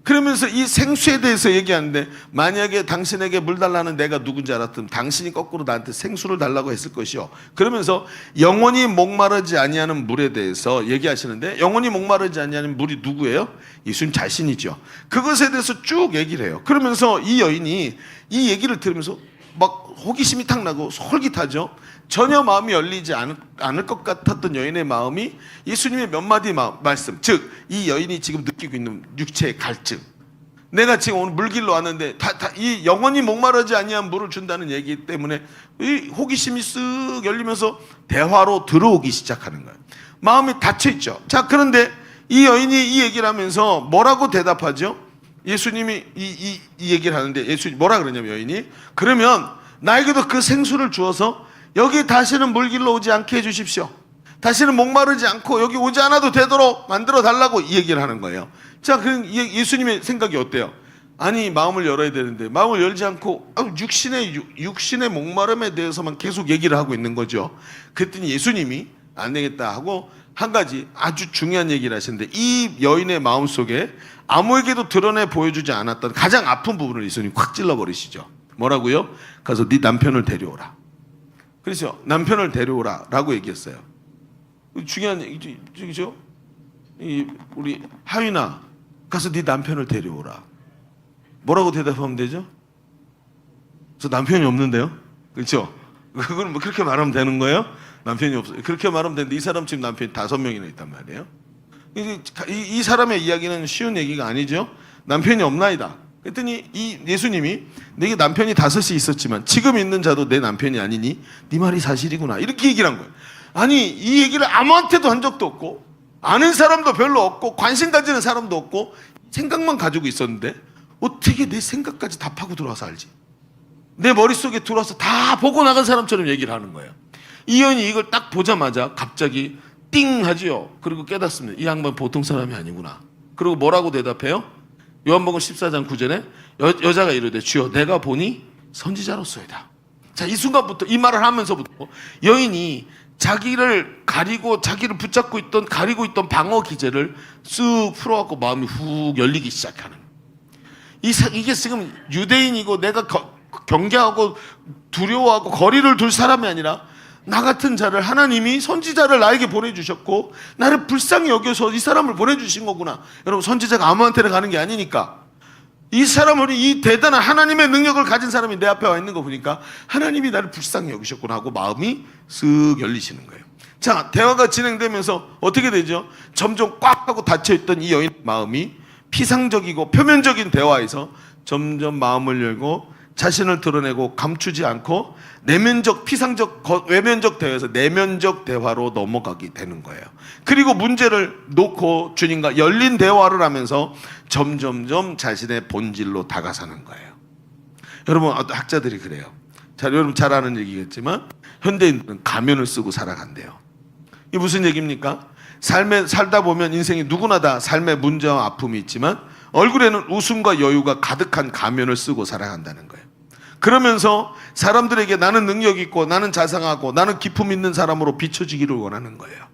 그러면서 이 생수에 대해서 얘기하는데, 만약에 당신에게 물 달라는 내가 누군지 알았다면 당신이 거꾸로 나한테 생수를 달라고 했을 것이요. 그러면서 영원히 목마르지 아니하는 물에 대해서 얘기하시는데, 영원히 목마르지 아니하는 물이 누구예요? 예수님 자신이죠. 그것에 대해서 쭉 얘기를 해요. 그러면서 이 여인이 이 얘기를 들으면서 막 호기심이 탁 나고 솔깃하죠. 전혀 마음이 열리지 않을 것 같았던 여인의 마음이 예수님의 몇 마디 말씀, 즉 이 여인이 지금 느끼고 있는 육체의 갈증, 내가 지금 오늘 물길로 왔는데 이 영원히 목마르지 아니한 물을 준다는 얘기 때문에 이 호기심이 쓱 열리면서 대화로 들어오기 시작하는 거예요. 마음이 닫혀있죠. 자, 그런데 이 여인이 이 얘기를 하면서 뭐라고 대답하죠? 예수님이 이 얘기를 하는데 예수님이 뭐라 그러냐면, 여인이 그러면 나에게도 그 생수를 주어서 여기 다시는 물길로 오지 않게 해주십시오. 다시는 목마르지 않고 여기 오지 않아도 되도록 만들어 달라고 이 얘기를 하는 거예요. 자, 그럼 예수님의 생각이 어때요? 아니, 마음을 열어야 되는데 마음을 열지 않고 육신의 목마름에 대해서만 계속 얘기를 하고 있는 거죠. 그랬더니 예수님이 안 되겠다 하고 한 가지 아주 중요한 얘기를 하시는데, 이 여인의 마음속에 아무에게도 드러내 보여주지 않았던 가장 아픈 부분을 예수님이 확 찔러버리시죠. 뭐라고요? 가서 네 남편을 데려오라. 그래서 남편을 데려오라 라고 얘기했어요. 중요한 얘기죠. 우리 하윤아, 가서 네 남편을 데려오라. 뭐라고 대답하면 되죠? 저 남편이 없는데요? 그렇죠? 그건 뭐 그렇게 말하면 되는 거예요? 남편이 없어요. 그렇게 말하면 되는데 이 사람 지금 남편이 5명이나 있단 말이에요. 이 사람의 이야기는 쉬운 얘기가 아니죠. 남편이 없나이다. 그랬더니 이 예수님이 내게 남편이 5이 있었지만 지금 있는 자도 내 남편이 아니니 네 말이 사실이구나. 이렇게 얘기를 한 거예요. 아니 이 얘기를 아무한테도 한 적도 없고 아는 사람도 별로 없고 관심 가지는 사람도 없고 생각만 가지고 있었는데 어떻게 내 생각까지 다 파고 들어와서 알지? 내 머릿속에 들어와서 다 보고 나간 사람처럼 얘기를 하는 거예요. 이 여인이 이걸 딱 보자마자 갑자기 띵 하지요. 그리고 깨닫습니다. 이 양반 보통 사람이 아니구나. 그리고 뭐라고 대답해요? 요한복음 14장 9절에 여자가 이르되 주여 내가 보니 선지자로소이다. 자, 이 순간부터 이 말을 하면서부터 여인이 자기를 가리고 자기를 붙잡고 있던 가리고 있던 방어 기제를 쓱 풀어갖고 마음이 훅 열리기 시작하는. 이게 지금 유대인이고 내가 경계하고 두려워하고 거리를 둘 사람이 아니라 나 같은 자를 하나님이 선지자를 나에게 보내주셨고 나를 불쌍히 여겨서 이 사람을 보내주신 거구나. 여러분 선지자가 아무한테나 가는 게 아니니까 이 사람을 이 대단한 하나님의 능력을 가진 사람이 내 앞에 와 있는 거 보니까 하나님이 나를 불쌍히 여기셨구나 하고 마음이 쓱 열리시는 거예요. 자, 대화가 진행되면서 어떻게 되죠? 점점 꽉 하고 닫혀있던 이 여인의 마음이 피상적이고 표면적인 대화에서 점점 마음을 열고 자신을 드러내고 감추지 않고 내면적 피상적 외면적 대화에서 내면적 대화로 넘어가게 되는 거예요. 그리고 문제를 놓고 주님과 열린 대화를 하면서 점점점 자신의 본질로 다가서는 거예요. 여러분 학자들이 그래요. 자, 여러분 잘 아는 얘기겠지만 현대인들은 가면을 쓰고 살아간대요. 이게 무슨 얘기입니까? 삶에 살다 보면 인생이 누구나 다 삶의 문제와 아픔이 있지만 얼굴에는 웃음과 여유가 가득한 가면을 쓰고 살아간다는 거예요. 그러면서 사람들에게 나는 능력 있고 나는 자상하고 나는 기품 있는 사람으로 비춰지기를 원하는 거예요.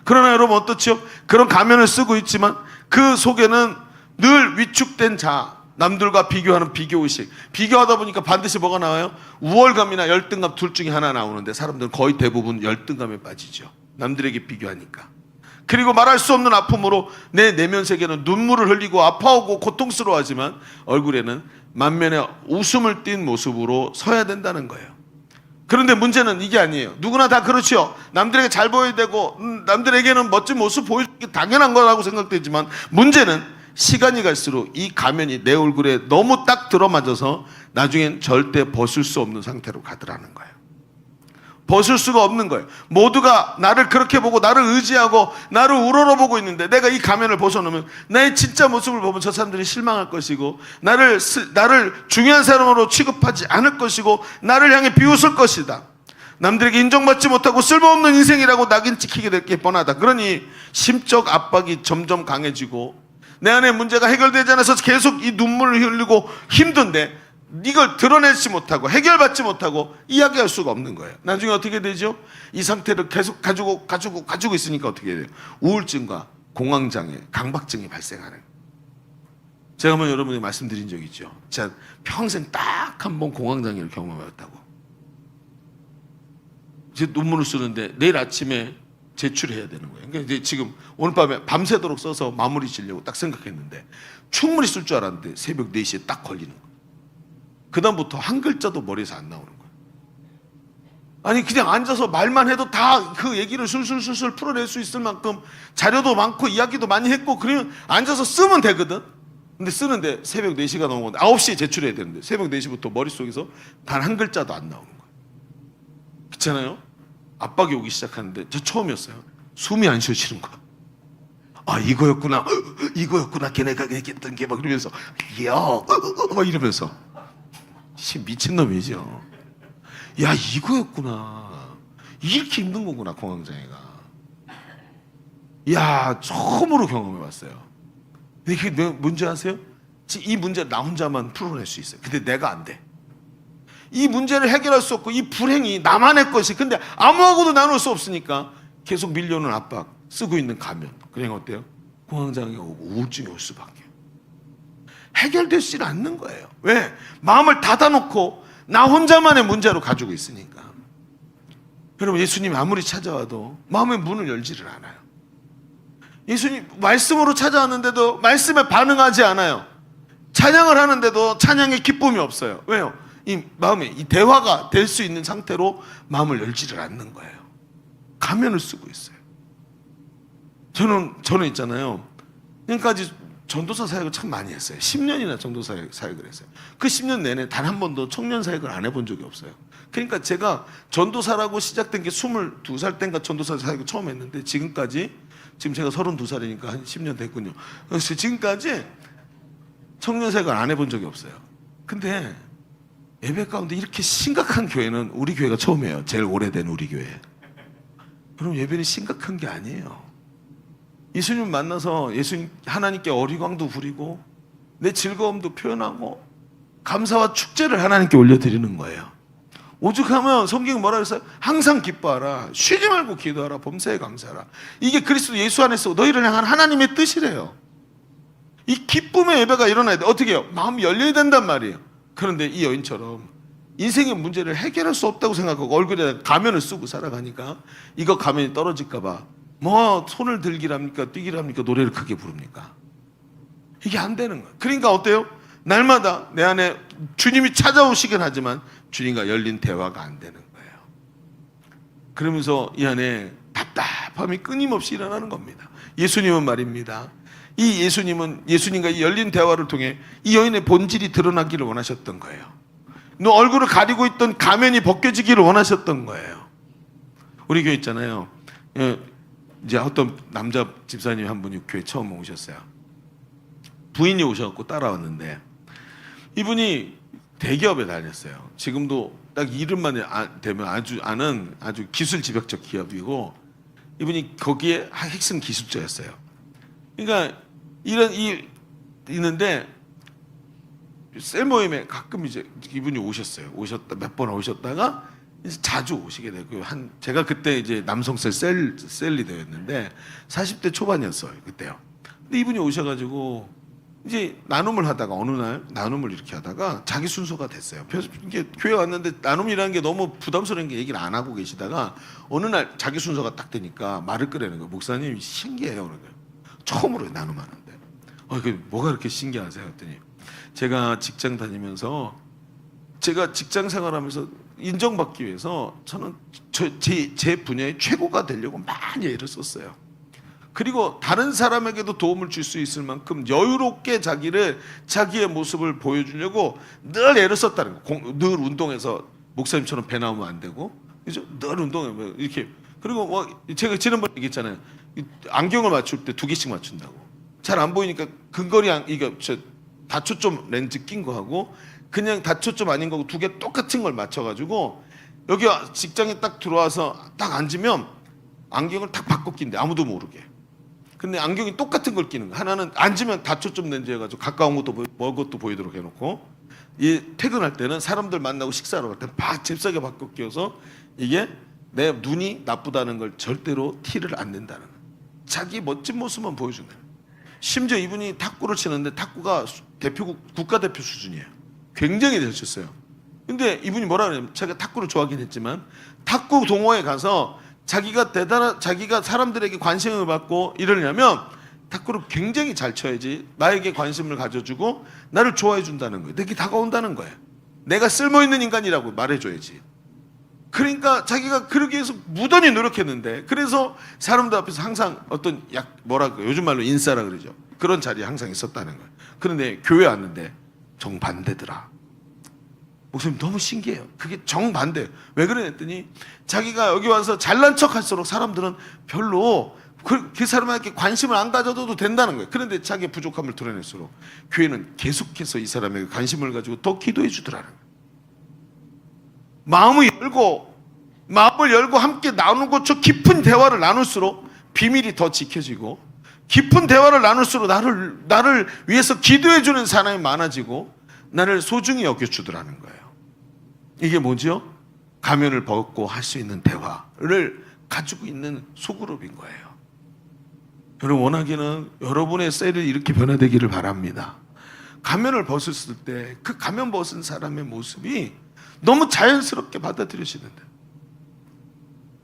그러나 여러분 어떻죠? 그런 가면을 쓰고 있지만 그 속에는 늘 위축된 자, 남들과 비교하는 비교의식. 비교하다 보니까 반드시 뭐가 나와요? 우월감이나 열등감 둘 중에 하나 나오는데 사람들은 거의 대부분 열등감에 빠지죠. 남들에게 비교하니까. 그리고 말할 수 없는 아픔으로 내 내면 세계는 눈물을 흘리고 아파하고 고통스러워하지만 얼굴에는 만면에 웃음을 띤 모습으로 서야 된다는 거예요. 그런데 문제는 이게 아니에요. 누구나 다 그렇죠. 남들에게 잘 보여야 되고 남들에게는 멋진 모습 보여주는 게 당연한 거라고 생각되지만 문제는 시간이 갈수록 이 가면이 내 얼굴에 너무 딱 들어맞아서 나중엔 절대 벗을 수 없는 상태로 가더라는 거예요. 벗을 수가 없는 거예요. 모두가 나를 그렇게 보고 나를 의지하고 나를 우러러보고 있는데 내가 이 가면을 벗어놓으면 나의 진짜 모습을 보면 저 사람들이 실망할 것이고 나를 중요한 사람으로 취급하지 않을 것이고 나를 향해 비웃을 것이다. 남들에게 인정받지 못하고 쓸모없는 인생이라고 낙인 찍히게 될 게 뻔하다. 그러니 심적 압박이 점점 강해지고 내 안에 문제가 해결되지 않아서 계속 이 눈물을 흘리고 힘든데 이걸 드러내지 못하고 해결받지 못하고 이야기할 수가 없는 거예요. 나중에 어떻게 되죠? 이 상태를 계속 가지고 있으니까 어떻게 돼요? 우울증과 공황장애, 강박증이 발생하는. 제가 한번 여러분에게 말씀드린 적이 있죠. 제가 평생 딱 한 번 공황장애를 경험해봤다고. 제 논문을 쓰는데 내일 아침에 제출해야 되는 거예요. 그러니까 이제 지금 오늘 밤에 밤새도록 써서 마무리 지려고 딱 생각했는데 충분히 쓸 줄 알았는데 새벽 4시에 딱 걸리는 거예요. 그 다음부터 한 글자도 머리에서 안 나오는 거예요. 아니 그냥 앉아서 말만 해도 다 그 얘기를 술술술술 풀어낼 수 있을 만큼 자료도 많고 이야기도 많이 했고 그러면 앉아서 쓰면 되거든. 근데 쓰는데 새벽 4시가 넘어오는데 9시에 제출해야 되는데 새벽 4시부터 머릿속에서 단 한 글자도 안 나오는 거예요. 그렇잖아요? 압박이 오기 시작하는데 저 처음이었어요. 숨이 안 쉬어지는 거야. 아 이거였구나 걔네가 얘기했던 게 막 이러면서 막 이러면서 미친놈이죠. 야 이거였구나. 이렇게 힘든 거구나 공황장애가. 야 처음으로 경험해봤어요. 근데 그게 문제 아세요? 이 문제를 나 혼자만 풀어낼 수 있어요. 근데 내가 안 돼. 이 문제를 해결할 수 없고 이 불행이 나만의 것이 근데 아무하고도 나눌 수 없으니까 계속 밀려오는 압박 쓰고 있는 가면 그냥 어때요? 공황장애가 오고 우울증이 올 수밖에. 해결되지 않는 거예요. 왜? 마음을 닫아놓고 나 혼자만의 문제로 가지고 있으니까. 여러분 예수님이 아무리 찾아와도 마음의 문을 열지를 않아요. 예수님 말씀으로 찾아왔는데도 말씀에 반응하지 않아요. 찬양을 하는데도 찬양에 기쁨이 없어요. 왜요? 이 마음에 이 대화가 될 수 있는 상태로 마음을 열지를 않는 거예요. 가면을 쓰고 있어요. 저는 있잖아요. 지금까지 전도사 사역을 참 많이 했어요. 10년이나 전도사 사역을 했어요. 그 10년 내내 단 한 번도 청년 사역을 안 해본 적이 없어요. 그러니까 제가 전도사라고 시작된 게 22살 때인가 전도사 사역을 처음 했는데 지금까지, 지금 제가 32살이니까 한 10년 됐군요. 그래서 지금까지 청년 사역을 안 해본 적이 없어요. 근데 예배 가운데 이렇게 심각한 교회는 우리 교회가 처음이에요. 제일 오래된 우리 교회. 여러분, 예배는 심각한 게 아니에요. 예수님 만나서 예수님 하나님께 어리광도 부리고 내 즐거움도 표현하고 감사와 축제를 하나님께 올려드리는 거예요. 오죽하면 성경이 뭐라 그랬어요? 항상 기뻐하라, 쉬지 말고 기도하라, 범사에 감사하라. 이게 그리스도 예수 안에서 너희를 향한 하나님의 뜻이래요. 이 기쁨의 예배가 일어나야 돼. 어떻게 해요? 마음이 열려야 된단 말이에요. 그런데 이 여인처럼 인생의 문제를 해결할 수 없다고 생각하고 얼굴에 가면을 쓰고 살아가니까 이거 가면이 떨어질까 봐 뭐 손을 들기랍니까 뛰기랍니까 노래를 크게 부릅니까? 이게 안 되는 거예요. 그러니까 어때요? 날마다 내 안에 주님이 찾아오시긴 하지만 주님과 열린 대화가 안 되는 거예요. 그러면서 이 안에 답답함이 끊임없이 일어나는 겁니다. 예수님은 말입니다. 이 예수님은 예수님과 열린 대화를 통해 이 여인의 본질이 드러나기를 원하셨던 거예요. 너 얼굴을 가리고 있던 가면이 벗겨지기를 원하셨던 거예요. 우리 교회 있잖아요. 이제 어떤 남자 집사님 한 분이 교회 처음 오셨어요. 부인이 오셔갖고 따라왔는데 이분이 대기업에 다녔어요. 지금도 딱 이름만 되면 아주 기술 지배적 기업이고 이분이 거기에 핵심 기술자였어요. 그러니까 있는데 셀 모임에 가끔 이제 이분이 오셨다 몇 번 오셨다가 이제 자주 오시게 되고 제가 그때 이제 남성셀 셀 리더였는데 40대 초반이었어요 그때요. 근데 이분이 오셔가지고 이제 나눔을 하다가 어느 날 나눔을 이렇게 하다가 자기 순서가 됐어요. 이게 교회 왔는데 나눔이라는 게 너무 부담스러운 게 얘기를 안 하고 계시다가 어느 날 자기 순서가 딱 되니까 말을 꺼내는 거예요. 목사님 신기해요. 그런 거예요. 처음으로 나눔하는데 그 뭐가 그렇게 신기하세요? 했더니 제가 직장 다니면서 제가 직장 생활하면서 인정받기 위해서 저는 제 분야의 최고가 되려고 많이 애를 썼어요. 그리고 다른 사람에게도 도움을 줄 수 있을 만큼 여유롭게 자기의 모습을 보여주려고 늘 애를 썼다는 거. 늘 운동해서 목사님처럼 배 나오면 안 되고, 그죠? 늘 운동해 이렇게. 그리고 뭐 제가 지난번에 얘기했잖아요. 안경을 맞출 때 2개씩 맞춘다고. 잘 안 보이니까 근거리 이거 다초점 렌즈 낀 거 하고 그냥 다초점 아닌 거고 2개 똑같은 걸 맞춰가지고 여기 직장에 딱 들어와서 딱 앉으면 안경을 딱 바꿔 낀대. 아무도 모르게. 근데 안경이 똑같은 걸 끼는 거야. 하나는 앉으면 다초점 렌즈 해가지고 가까운 것도 먼 것도 보이도록 해놓고 이 퇴근할 때는 사람들 만나고 식사하러 갈 때는 잽싸게 바꿔 끼워서 이게 내 눈이 나쁘다는 걸 절대로 티를 안 낸다는 거야. 자기 멋진 모습만 보여준다. 심지어 이분이 탁구를 치는데 탁구가 국가대표 수준이에요. 굉장히 잘 쳤어요. 근데 이분이 뭐라 그러냐면 자기가 탁구를 좋아하긴 했지만 탁구 동호회에 가서 자기가 사람들에게 관심을 받고 이러려면 탁구를 굉장히 잘 쳐야지 나에게 관심을 가져주고 나를 좋아해 준다는 거예요. 내게 다가온다는 거예요. 내가 쓸모있는 인간이라고 말해줘야지. 그러니까 자기가 그러기 위해서 무던히 노력했는데 그래서 사람들 앞에서 항상 어떤 요즘 말로 인싸라 그러죠. 그런 자리에 항상 있었다는 거예요. 그런데 교회 왔는데 정반대더라. 목사님 너무 신기해요. 그게 정반대예요. 왜 그랬더니 자기가 여기 와서 잘난 척할수록 사람들은 별로 그 사람에게 관심을 안 가져도 된다는 거예요. 그런데 자기의 부족함을 드러낼수록 교회는 계속해서 이 사람에게 관심을 가지고 더 기도해 주더라는 거예요. 마음을 열고 함께 나누고 저 깊은 대화를 나눌수록 비밀이 더 지켜지고 깊은 대화를 나눌수록 나를 위해서 기도해 주는 사람이 많아지고 나를 소중히 여겨주더라는 거예요. 이게 뭐죠? 가면을 벗고 할 수 있는 대화를 가지고 있는 소그룹인 거예요. 여러분 원하기는 여러분의 셀이 이렇게 변화되기를 바랍니다. 가면을 벗었을 때 그 가면 벗은 사람의 모습이 너무 자연스럽게 받아들여지는데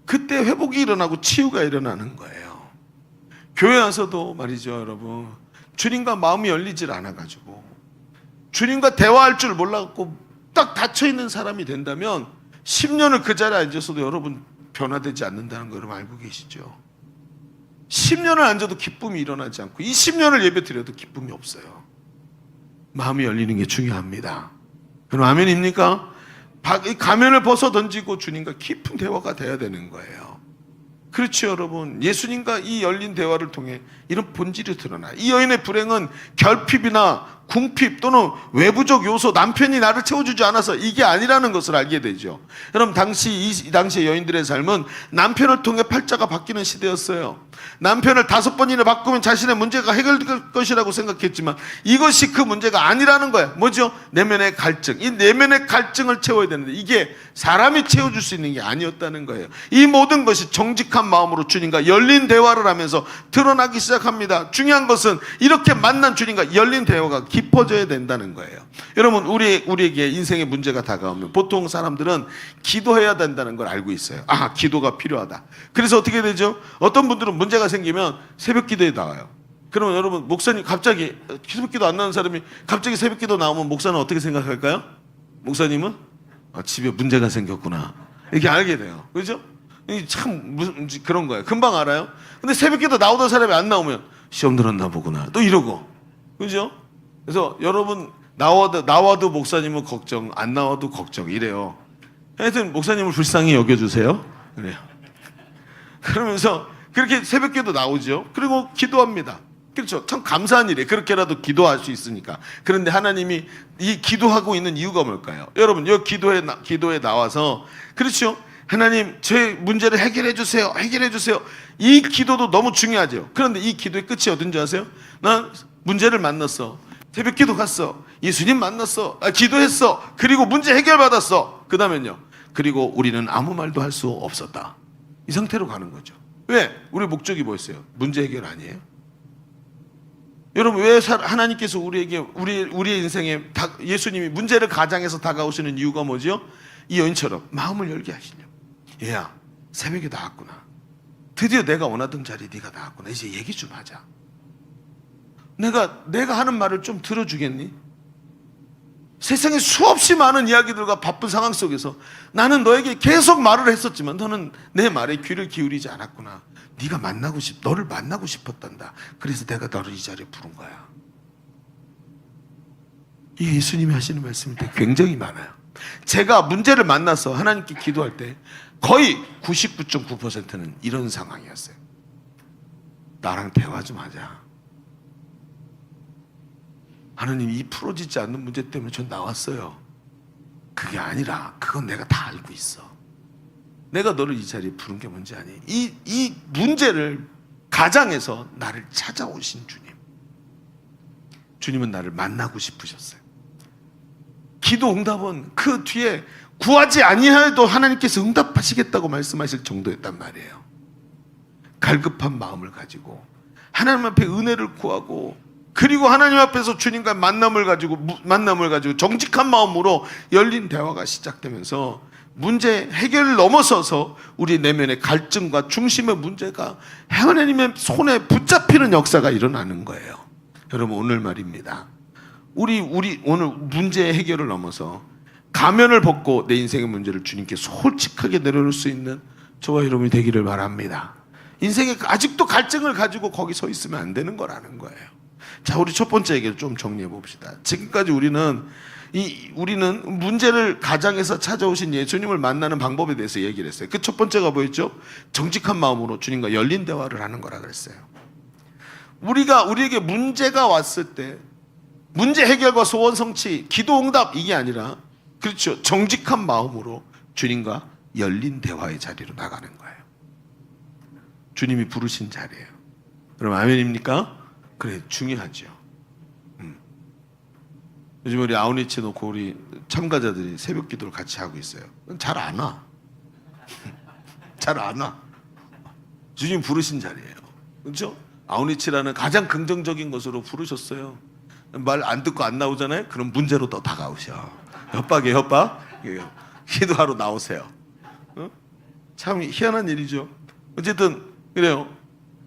그때 회복이 일어나고 치유가 일어나는 거예요. 교회 와서도 말이죠, 여러분. 주님과 마음이 열리질 않아가지고 주님과 대화할 줄 몰라갖고 딱 닫혀있는 사람이 된다면 10년을 그 자리에 앉아서도 여러분 변화되지 않는다는 거 여러분 알고 계시죠? 10년을 앉아도 기쁨이 일어나지 않고 20년을 예배 드려도 기쁨이 없어요. 마음이 열리는 게 중요합니다. 그럼 아멘입니까? 이 가면을 벗어 던지고 주님과 깊은 대화가 돼야 되는 거예요. 그렇죠, 여러분. 예수님과 이 열린 대화를 통해 이런 본질이 드러나요. 이 여인의 불행은 결핍이나 궁핍 또는 외부적 요소, 남편이 나를 채워주지 않아서 이게 아니라는 것을 알게 되죠. 여러분, 이 당시의 여인들의 삶은 남편을 통해 팔자가 바뀌는 시대였어요. 남편을 5번이나 바꾸면 자신의 문제가 해결될 것이라고 생각했지만 이것이 그 문제가 아니라는 거예요. 뭐죠? 내면의 갈증. 이 내면의 갈증을 채워야 되는데 이게 사람이 채워줄 수 있는 게 아니었다는 거예요. 이 모든 것이 정직한 마음으로 주님과 열린 대화를 하면서 드러나기 시작합니다. 중요한 것은 이렇게 만난 주님과 열린 대화가 깊어져야 된다는 거예요. 여러분, 우리에게 인생의 문제가 다가오면 보통 사람들은 기도해야 된다는 걸 알고 있어요. 아, 기도가 필요하다. 그래서 어떻게 되죠? 어떤 분들은 문제가 생기면 새벽 기도에 나와요. 그러면 여러분, 목사님 갑자기 새벽 기도 안 나오는 사람이 갑자기 새벽 기도 나오면 목사는 어떻게 생각할까요? 목사님은 집에 문제가 생겼구나 이렇게 알게 돼요. 그렇죠? 참 그런 거예요. 금방 알아요. 근데 새벽 기도 나오던 사람이 안 나오면 시험 들었나 보구나 또 이러고. 그죠? 그래서 여러분, 나와도 목사님은 걱정, 안 나와도 걱정 이래요. 하여튼 목사님을 불쌍히 여겨주세요. 그래요. 그러면서 그렇게 새벽기도 나오죠. 그리고 기도합니다. 그렇죠. 참 감사한 일이에요. 그렇게라도 기도할 수 있으니까. 그런데 하나님이 이 기도하고 있는 이유가 뭘까요? 여러분, 이 기도에 나와서 그렇죠. 하나님, 제 문제를 해결해 주세요. 해결해 주세요. 이 기도도 너무 중요하죠. 그런데 이 기도의 끝이 어딘지 아세요? 난 문제를 만났어. 새벽 기도 갔어. 예수님 만났어. 기도했어. 그리고 문제 해결받았어. 그 다음엔요. 그리고 우리는 아무 말도 할 수 없었다. 이 상태로 가는 거죠. 왜? 우리 목적이 뭐였어요? 문제 해결 아니에요? 여러분, 왜 하나님께서 우리의 인생에 예수님이 문제를 가장해서 다가오시는 이유가 뭐죠? 이 여인처럼 마음을 열게 하시려고. 얘야, 새벽에 나왔구나. 드디어 내가 원하던 자리에 네가 나왔구나. 이제 얘기 좀 하자. 내가 하는 말을 좀 들어주겠니? 세상에 수없이 많은 이야기들과 바쁜 상황 속에서 나는 너에게 계속 말을 했었지만 너는 내 말에 귀를 기울이지 않았구나. 너를 만나고 싶었단다. 그래서 내가 너를 이 자리에 부른 거야. 이 예수님이 하시는 말씀인데 굉장히 많아요. 제가 문제를 만나서 하나님께 기도할 때 거의 99.9%는 이런 상황이었어요. 나랑 대화 좀 하자. 하나님, 이 풀어지지 않는 문제 때문에 전 나왔어요. 그게 아니라 그건 내가 다 알고 있어. 내가 너를 이 자리에 부른 게 뭔지 아니? 이 문제를 가장해서 나를 찾아오신 주님. 주님은 나를 만나고 싶으셨어요. 기도 응답은 그 뒤에 구하지 아니하여도 하나님께서 응답하시겠다고 말씀하실 정도였단 말이에요. 갈급한 마음을 가지고 하나님 앞에 은혜를 구하고 그리고 하나님 앞에서 주님과 만남을 가지고 정직한 마음으로 열린 대화가 시작되면서 문제 해결을 넘어서서 우리 내면의 갈증과 중심의 문제가 하나님의 손에 붙잡히는 역사가 일어나는 거예요. 여러분, 오늘 말입니다. 우리 오늘 문제 해결을 넘어서 가면을 벗고 내 인생의 문제를 주님께 솔직하게 내려놓을 수 있는 저와 여러분이 되기를 바랍니다. 인생에 아직도 갈증을 가지고 거기 서 있으면 안 되는 거라는 거예요. 자, 우리 첫 번째 얘기를 좀 정리해 봅시다. 지금까지 우리는 문제를 가장해서 찾아오신 예수님을 만나는 방법에 대해서 얘기를 했어요. 그 첫 번째가 뭐였죠? 정직한 마음으로 주님과 열린 대화를 하는 거라 그랬어요. 우리에게 문제가 왔을 때 문제 해결과 소원 성취, 기도 응답 이게 아니라 그렇죠. 정직한 마음으로 주님과 열린 대화의 자리로 나가는 거예요. 주님이 부르신 자리예요. 그럼 아멘입니까? 그래, 중요하죠. 요즘 우리 아웃리치 놓고 우리 참가자들이 새벽 기도를 같이 하고 있어요. 잘 안 와. 잘 안 와. 주님 부르신 자리예요. 그렇죠? 아웃리치라는 가장 긍정적인 것으로 부르셨어요. 말 안 듣고 안 나오잖아요? 그럼 문제로 더 다가오셔. 협박이에요, 협박. 기도하러 나오세요. 참 희한한 일이죠. 어쨌든 그래요.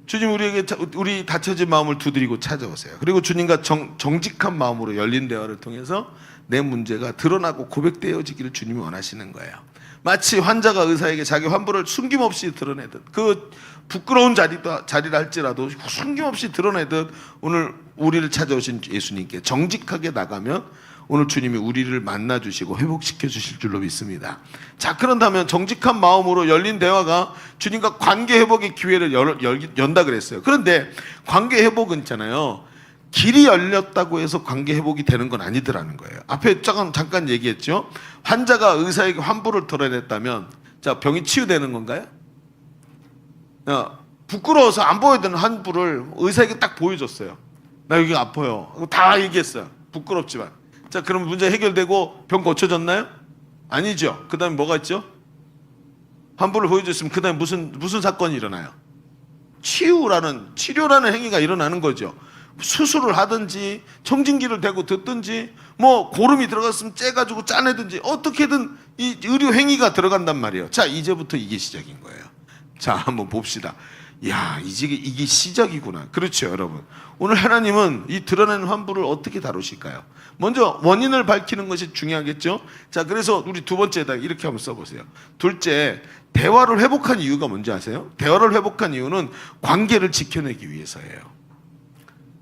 주님 우리에게 우리 닫혀진 마음을 두드리고 찾아오세요. 그리고 주님과 정직한 마음으로 열린 대화를 통해서 내 문제가 드러나고 고백되어지기를 주님이 원하시는 거예요. 마치 환자가 의사에게 자기 환부를 숨김없이 드러내듯, 그 부끄러운 자리라 할지라도 숨김없이 드러내듯 오늘 우리를 찾아오신 예수님께 정직하게 나가면 오늘 주님이 우리를 만나주시고 회복시켜 주실 줄로 믿습니다. 자, 그런다면 정직한 마음으로 열린 대화가 주님과 관계 회복의 기회를 연다 그랬어요. 그런데 관계 회복은 있잖아요, 길이 열렸다고 해서 관계 회복이 되는 건 아니더라는 거예요. 앞에 잠깐 얘기했죠. 환자가 의사에게 환부를 드러냈다면, 자, 병이 치유되는 건가요? 부끄러워서 안 보여야 되는 환부를 의사에게 딱 보여줬어요. 나 여기 아파요. 다 얘기했어요. 부끄럽지만. 자, 그럼 문제 해결되고 병 고쳐졌나요? 아니죠. 그 다음에 뭐가 있죠? 환부를 보여줬으면 그 다음에 무슨 사건이 일어나요? 치료라는 행위가 일어나는 거죠. 수술을 하든지 청진기를 대고 듣든지 뭐 고름이 들어갔으면 째가지고 짜내든지 어떻게든 이 의료 행위가 들어간단 말이에요. 자, 이제부터 이게 시작인 거예요. 자, 한번 봅시다. 야, 이게 시작이구나. 그렇죠, 여러분. 오늘 하나님은 이 드러낸 환부를 어떻게 다루실까요? 먼저 원인을 밝히는 것이 중요하겠죠. 자, 그래서 우리 두 번째에다 이렇게 한번 써보세요. 둘째, 대화를 회복한 이유가 뭔지 아세요? 대화를 회복한 이유는 관계를 지켜내기 위해서예요.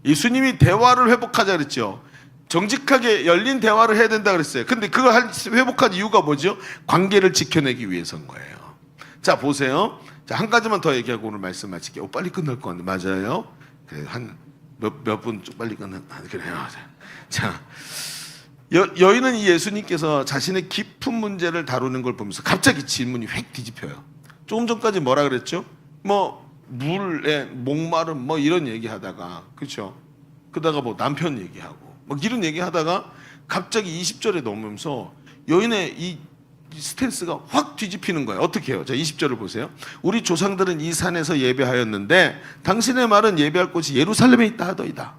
예수님이 대화를 회복하자 그랬죠. 정직하게 열린 대화를 해야 된다 그랬어요. 근데 그걸 회복한 이유가 뭐죠? 관계를 지켜내기 위해서인 거예요. 자, 보세요. 자, 한 가지만 더 얘기하고 오늘 말씀 마칠게요. 빨리 끝날 것 같은데. 맞아요. 그래, 한 몇 분 좀 빨리 끝나. 그래요. 자, 여인은 이 예수님께서 자신의 깊은 문제를 다루는 걸 보면서 갑자기 질문이 획 뒤집혀요. 조금 전까지 뭐라 그랬죠? 뭐 물에 목마름 뭐 이런 얘기하다가, 그렇죠? 그러다가 뭐 남편 얘기하고 막 이런 얘기하다가 갑자기 20절에 넘으면서 여인의 이 스탠스가 확 뒤집히는 거예요. 어떻게 해요? 자, 20절을 보세요. 우리 조상들은 이 산에서 예배하였는데 당신의 말은 예배할 곳이 예루살렘에 있다 하더이다.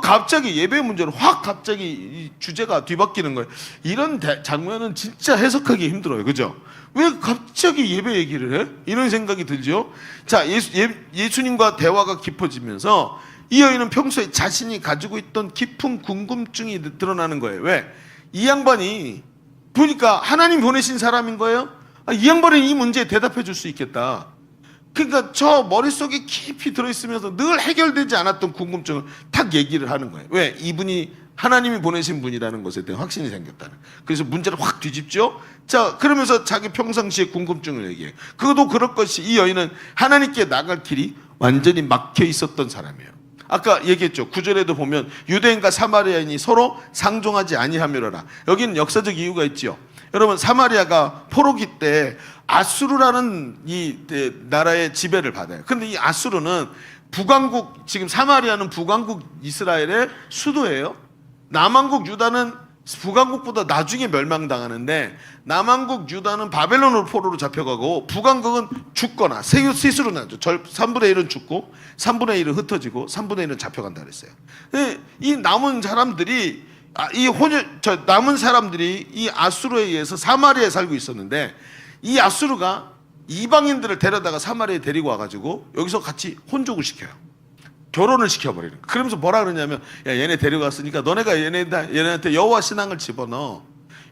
갑자기 예배 문제로 확 갑자기 이 주제가 뒤바뀌는 거예요. 이런 장면은 진짜 해석하기 힘들어요. 그죠? 왜 갑자기 예배 얘기를 해? 이런 생각이 들죠? 자, 예수님과 대화가 깊어지면서 이 여인은 평소에 자신이 가지고 있던 깊은 궁금증이 드러나는 거예요. 왜? 이 양반이 보니까 하나님 보내신 사람인 거예요. 이 양반은 이 문제에 대답해 줄 수 있겠다. 그러니까 저 머릿속에 깊이 들어있으면서 늘 해결되지 않았던 궁금증을 탁 얘기를 하는 거예요. 왜? 이분이 하나님이 보내신 분이라는 것에 대한 확신이 생겼다는. 그래서 문제를 확 뒤집죠. 자, 그러면서 자기 평상시의 궁금증을 얘기해요. 그것도 그럴 것이 이 여인은 하나님께 나갈 길이 완전히 막혀 있었던 사람이에요. 아까 얘기했죠. 9절에도 보면 유대인과 사마리아인이 서로 상종하지 아니하며라. 여기는 역사적 이유가 있죠. 여러분, 사마리아가 포로기 때 아수르라는 이 나라의 지배를 받아요. 근데 이 아수르는 북왕국, 지금 사마리아는 북왕국 이스라엘의 수도예요. 남왕국 유다는 북왕국보다 나중에 멸망당하는데 남왕국 유다는 바벨론으로 포로로 잡혀가고 북왕국은 죽거나 스스로 나죠. 3분의 1은 죽고 3분의 1은 흩어지고 3분의 1은 잡혀간다 그랬어요. 이 남은 사람들이 이 아수르에 의해서 사마리아에 살고 있었는데 이 아수르가 이방인들을 데려다가 사마리아에 데리고 와가지고 여기서 같이 혼족을 시켜요. 결혼을 시켜버리는 거예요. 그러면서 뭐라 그러냐면, 야, 얘네 데려갔으니까 너네가 얘네한테 여호와 신앙을 집어넣어.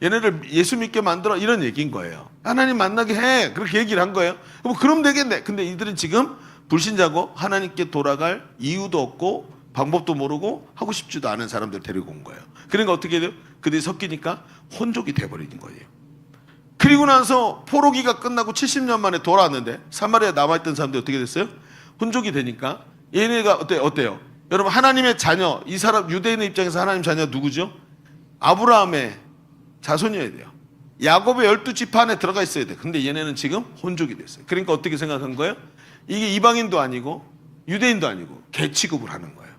얘네를 예수 믿게 만들어. 이런 얘기인 거예요. 하나님 만나게 해. 그렇게 얘기를 한 거예요. 뭐 그럼 되겠네. 근데 이들은 지금 불신자고 하나님께 돌아갈 이유도 없고 방법도 모르고 하고 싶지도 않은 사람들 데리고 온 거예요. 그러니까 어떻게 돼요? 그들이 섞이니까 혼족이 돼버리는 거예요. 그리고 나서 포로기가 끝나고 70년 만에 돌아왔는데 사마리아에 남아있던 사람들이 어떻게 됐어요? 혼족이 되니까 얘네가 어때요? 여러분, 하나님의 자녀, 이 사람 유대인의 입장에서 하나님 자녀 누구죠? 아브라함의 자손이어야 돼요. 야곱의 12지파 안에 들어가 있어야 돼요. 근데 얘네는 지금 혼족이 됐어요. 그러니까 어떻게 생각한 거예요? 이게 이방인도 아니고 유대인도 아니고 개 취급을 하는 거예요.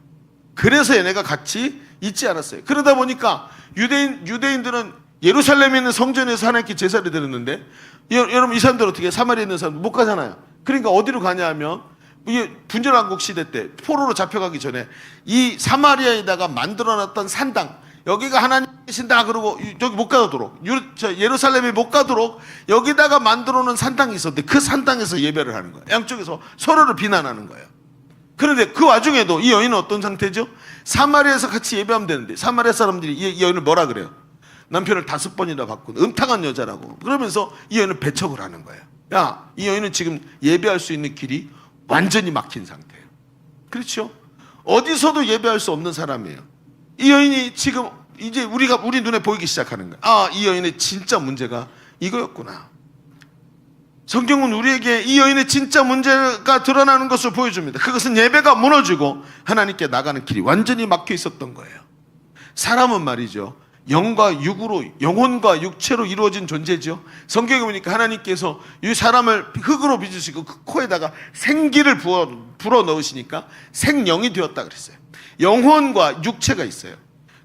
그래서 얘네가 같이 있지 않았어요. 그러다 보니까 유대인들은 예루살렘에 있는 성전에서 하나님께 제사를 드렸는데, 여러분, 이 사람들 어떻게 해요? 사마리아에 있는 사람들 못 가잖아요. 그러니까 어디로 가냐 하면 이게 분열왕국 시대 때 포로로 잡혀가기 전에 이 사마리아에다가 만들어놨던 산당, 여기가 하나님께 계신다 그러고 여기 못 가도록 예루살렘에 못 가도록 여기다가 만들어 놓은 산당이 있었는데 그 산당에서 예배를 하는 거예요. 양쪽에서 서로를 비난하는 거예요. 그런데 그 와중에도 이 여인은 어떤 상태죠? 사마리아에서 같이 예배하면 되는데 사마리아 사람들이 이 여인을 뭐라 그래요? 남편을 5번이나 바꾼 음탕한 여자라고. 그러면서 이 여인을 배척을 하는 거예요. 야, 이 여인은 지금 예배할 수 있는 길이 완전히 막힌 상태예요. 그렇죠? 어디서도 예배할 수 없는 사람이에요. 이 여인이 지금 이제 우리 눈에 보이기 시작하는 거예요. 아, 이 여인의 진짜 문제가 이거였구나. 성경은 우리에게 이 여인의 진짜 문제가 드러나는 것을 보여줍니다. 그것은 예배가 무너지고 하나님께 나가는 길이 완전히 막혀 있었던 거예요. 사람은 말이죠, 영과 육으로, 영혼과 육체로 이루어진 존재죠. 성경에 보니까 하나님께서 이 사람을 흙으로 빚으시고 그 코에다가 생기를 불어 넣으시니까 생령이 되었다 그랬어요. 영혼과 육체가 있어요.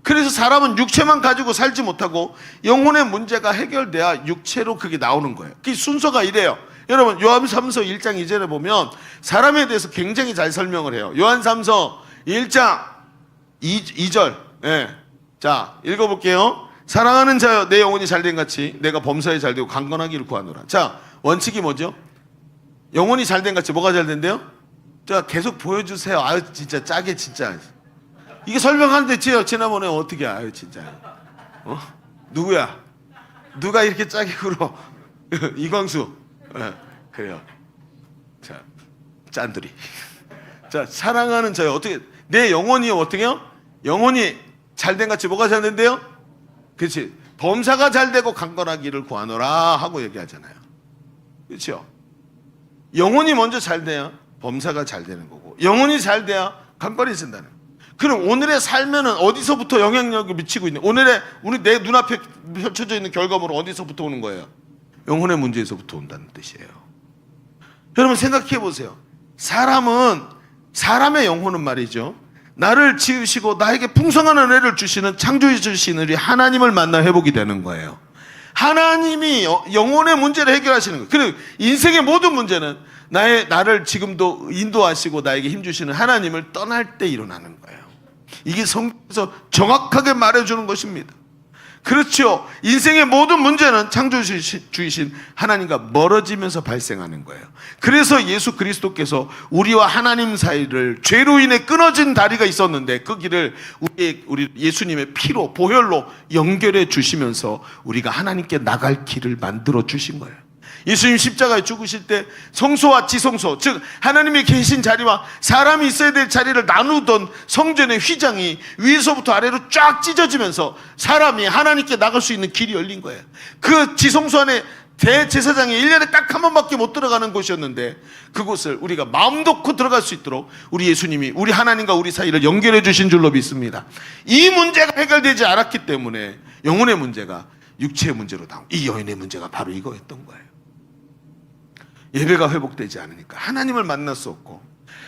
그래서 사람은 육체만 가지고 살지 못하고 영혼의 문제가 해결돼야 육체로 그게 나오는 거예요. 그 순서가 이래요. 여러분, 요한 3서 1장 2절에 보면 사람에 대해서 굉장히 잘 설명을 해요. 요한 3서 1장 2절. 예. 자, 읽어볼게요. 사랑하는 자여, 내 영혼이 잘된 같이 내가 범사에 잘되고 강건하기를 구하노라. 자, 원칙이 뭐죠? 영혼이 잘된 같이 뭐가 잘된대요? 자, 계속 보여주세요. 아유, 진짜 짜게 진짜. 이게 설명하는데 지난번에 어떻게 아유 진짜. 누구야? 누가 이렇게 짜게 굴어? 이광수. 네, 그래요. 자, 짠들이. 자, 사랑하는 자여, 어떻게 내 영혼이 어떻게요? 영혼이 잘된 같이 뭐가 잘된대요? 그렇지. 범사가 잘되고 강건하기를 구하노라 하고 얘기하잖아요. 그렇죠? 영혼이 먼저 잘돼야 범사가 잘되는 거고, 영혼이 잘돼야 강건해진다는 거예요. 그럼 오늘의 삶에는 어디서부터 영향력을 미치고 있는, 오늘의 내 눈앞에 펼쳐져 있는 결과물은 어디서부터 오는 거예요? 영혼의 문제에서부터 온다는 뜻이에요. 여러분 생각해 보세요. 사람의 영혼은 말이죠, 나를 지으시고 나에게 풍성한 은혜를 주시는 창조해 주신 우리 하나님을 만나 회복이 되는 거예요. 하나님이 영혼의 문제를 해결하시는 거예요. 그리고 인생의 모든 문제는 나를 지금도 인도하시고 나에게 힘주시는 하나님을 떠날 때 일어나는 거예요. 이게 성경에서 정확하게 말해주는 것입니다. 그렇죠. 인생의 모든 문제는 창조주이신 하나님과 멀어지면서 발생하는 거예요. 그래서 예수 그리스도께서 우리와 하나님 사이를 죄로 인해 끊어진 다리가 있었는데 그 길을 우리 예수님의 피로, 보혈로 연결해 주시면서 우리가 하나님께 나갈 길을 만들어 주신 거예요. 예수님 십자가에 죽으실 때 성소와 지성소, 즉 하나님이 계신 자리와 사람이 있어야 될 자리를 나누던 성전의 휘장이 위에서부터 아래로 쫙 찢어지면서 사람이 하나님께 나갈 수 있는 길이 열린 거예요. 그 지성소 안에 대제사장이 1년에 딱 한 번밖에 못 들어가는 곳이었는데 그곳을 우리가 마음 놓고 들어갈 수 있도록 우리 예수님이 우리 하나님과 우리 사이를 연결해 주신 줄로 믿습니다. 이 문제가 해결되지 않았기 때문에 영혼의 문제가 육체의 문제로 나온, 이 여인의 문제가 바로 이거였던 거예요. 예배가 회복되지 않으니까 하나님을 만날 수 없고,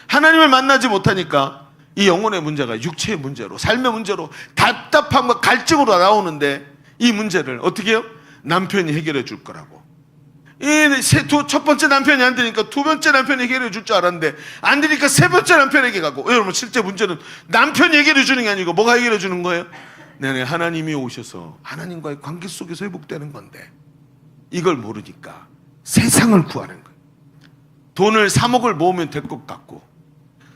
하나님을 만나지 못하니까 이 영혼의 문제가 육체의 문제로, 삶의 문제로, 답답함과 갈증으로 나오는데 이 문제를 어떻게 해요? 남편이 해결해 줄 거라고. 첫 번째 남편이 안 되니까 두 번째 남편이 해결해 줄 줄 알았는데 안 되니까 세 번째 남편에게 가고. 여러분 실제 문제는 남편이 해결해 주는 게 아니고 뭐가 해결해 주는 거예요? 네, 하나님이 오셔서 하나님과의 관계 속에서 회복되는 건데 이걸 모르니까 세상을 구하는 거예요. 돈을 3억을 모으면 될 것 같고,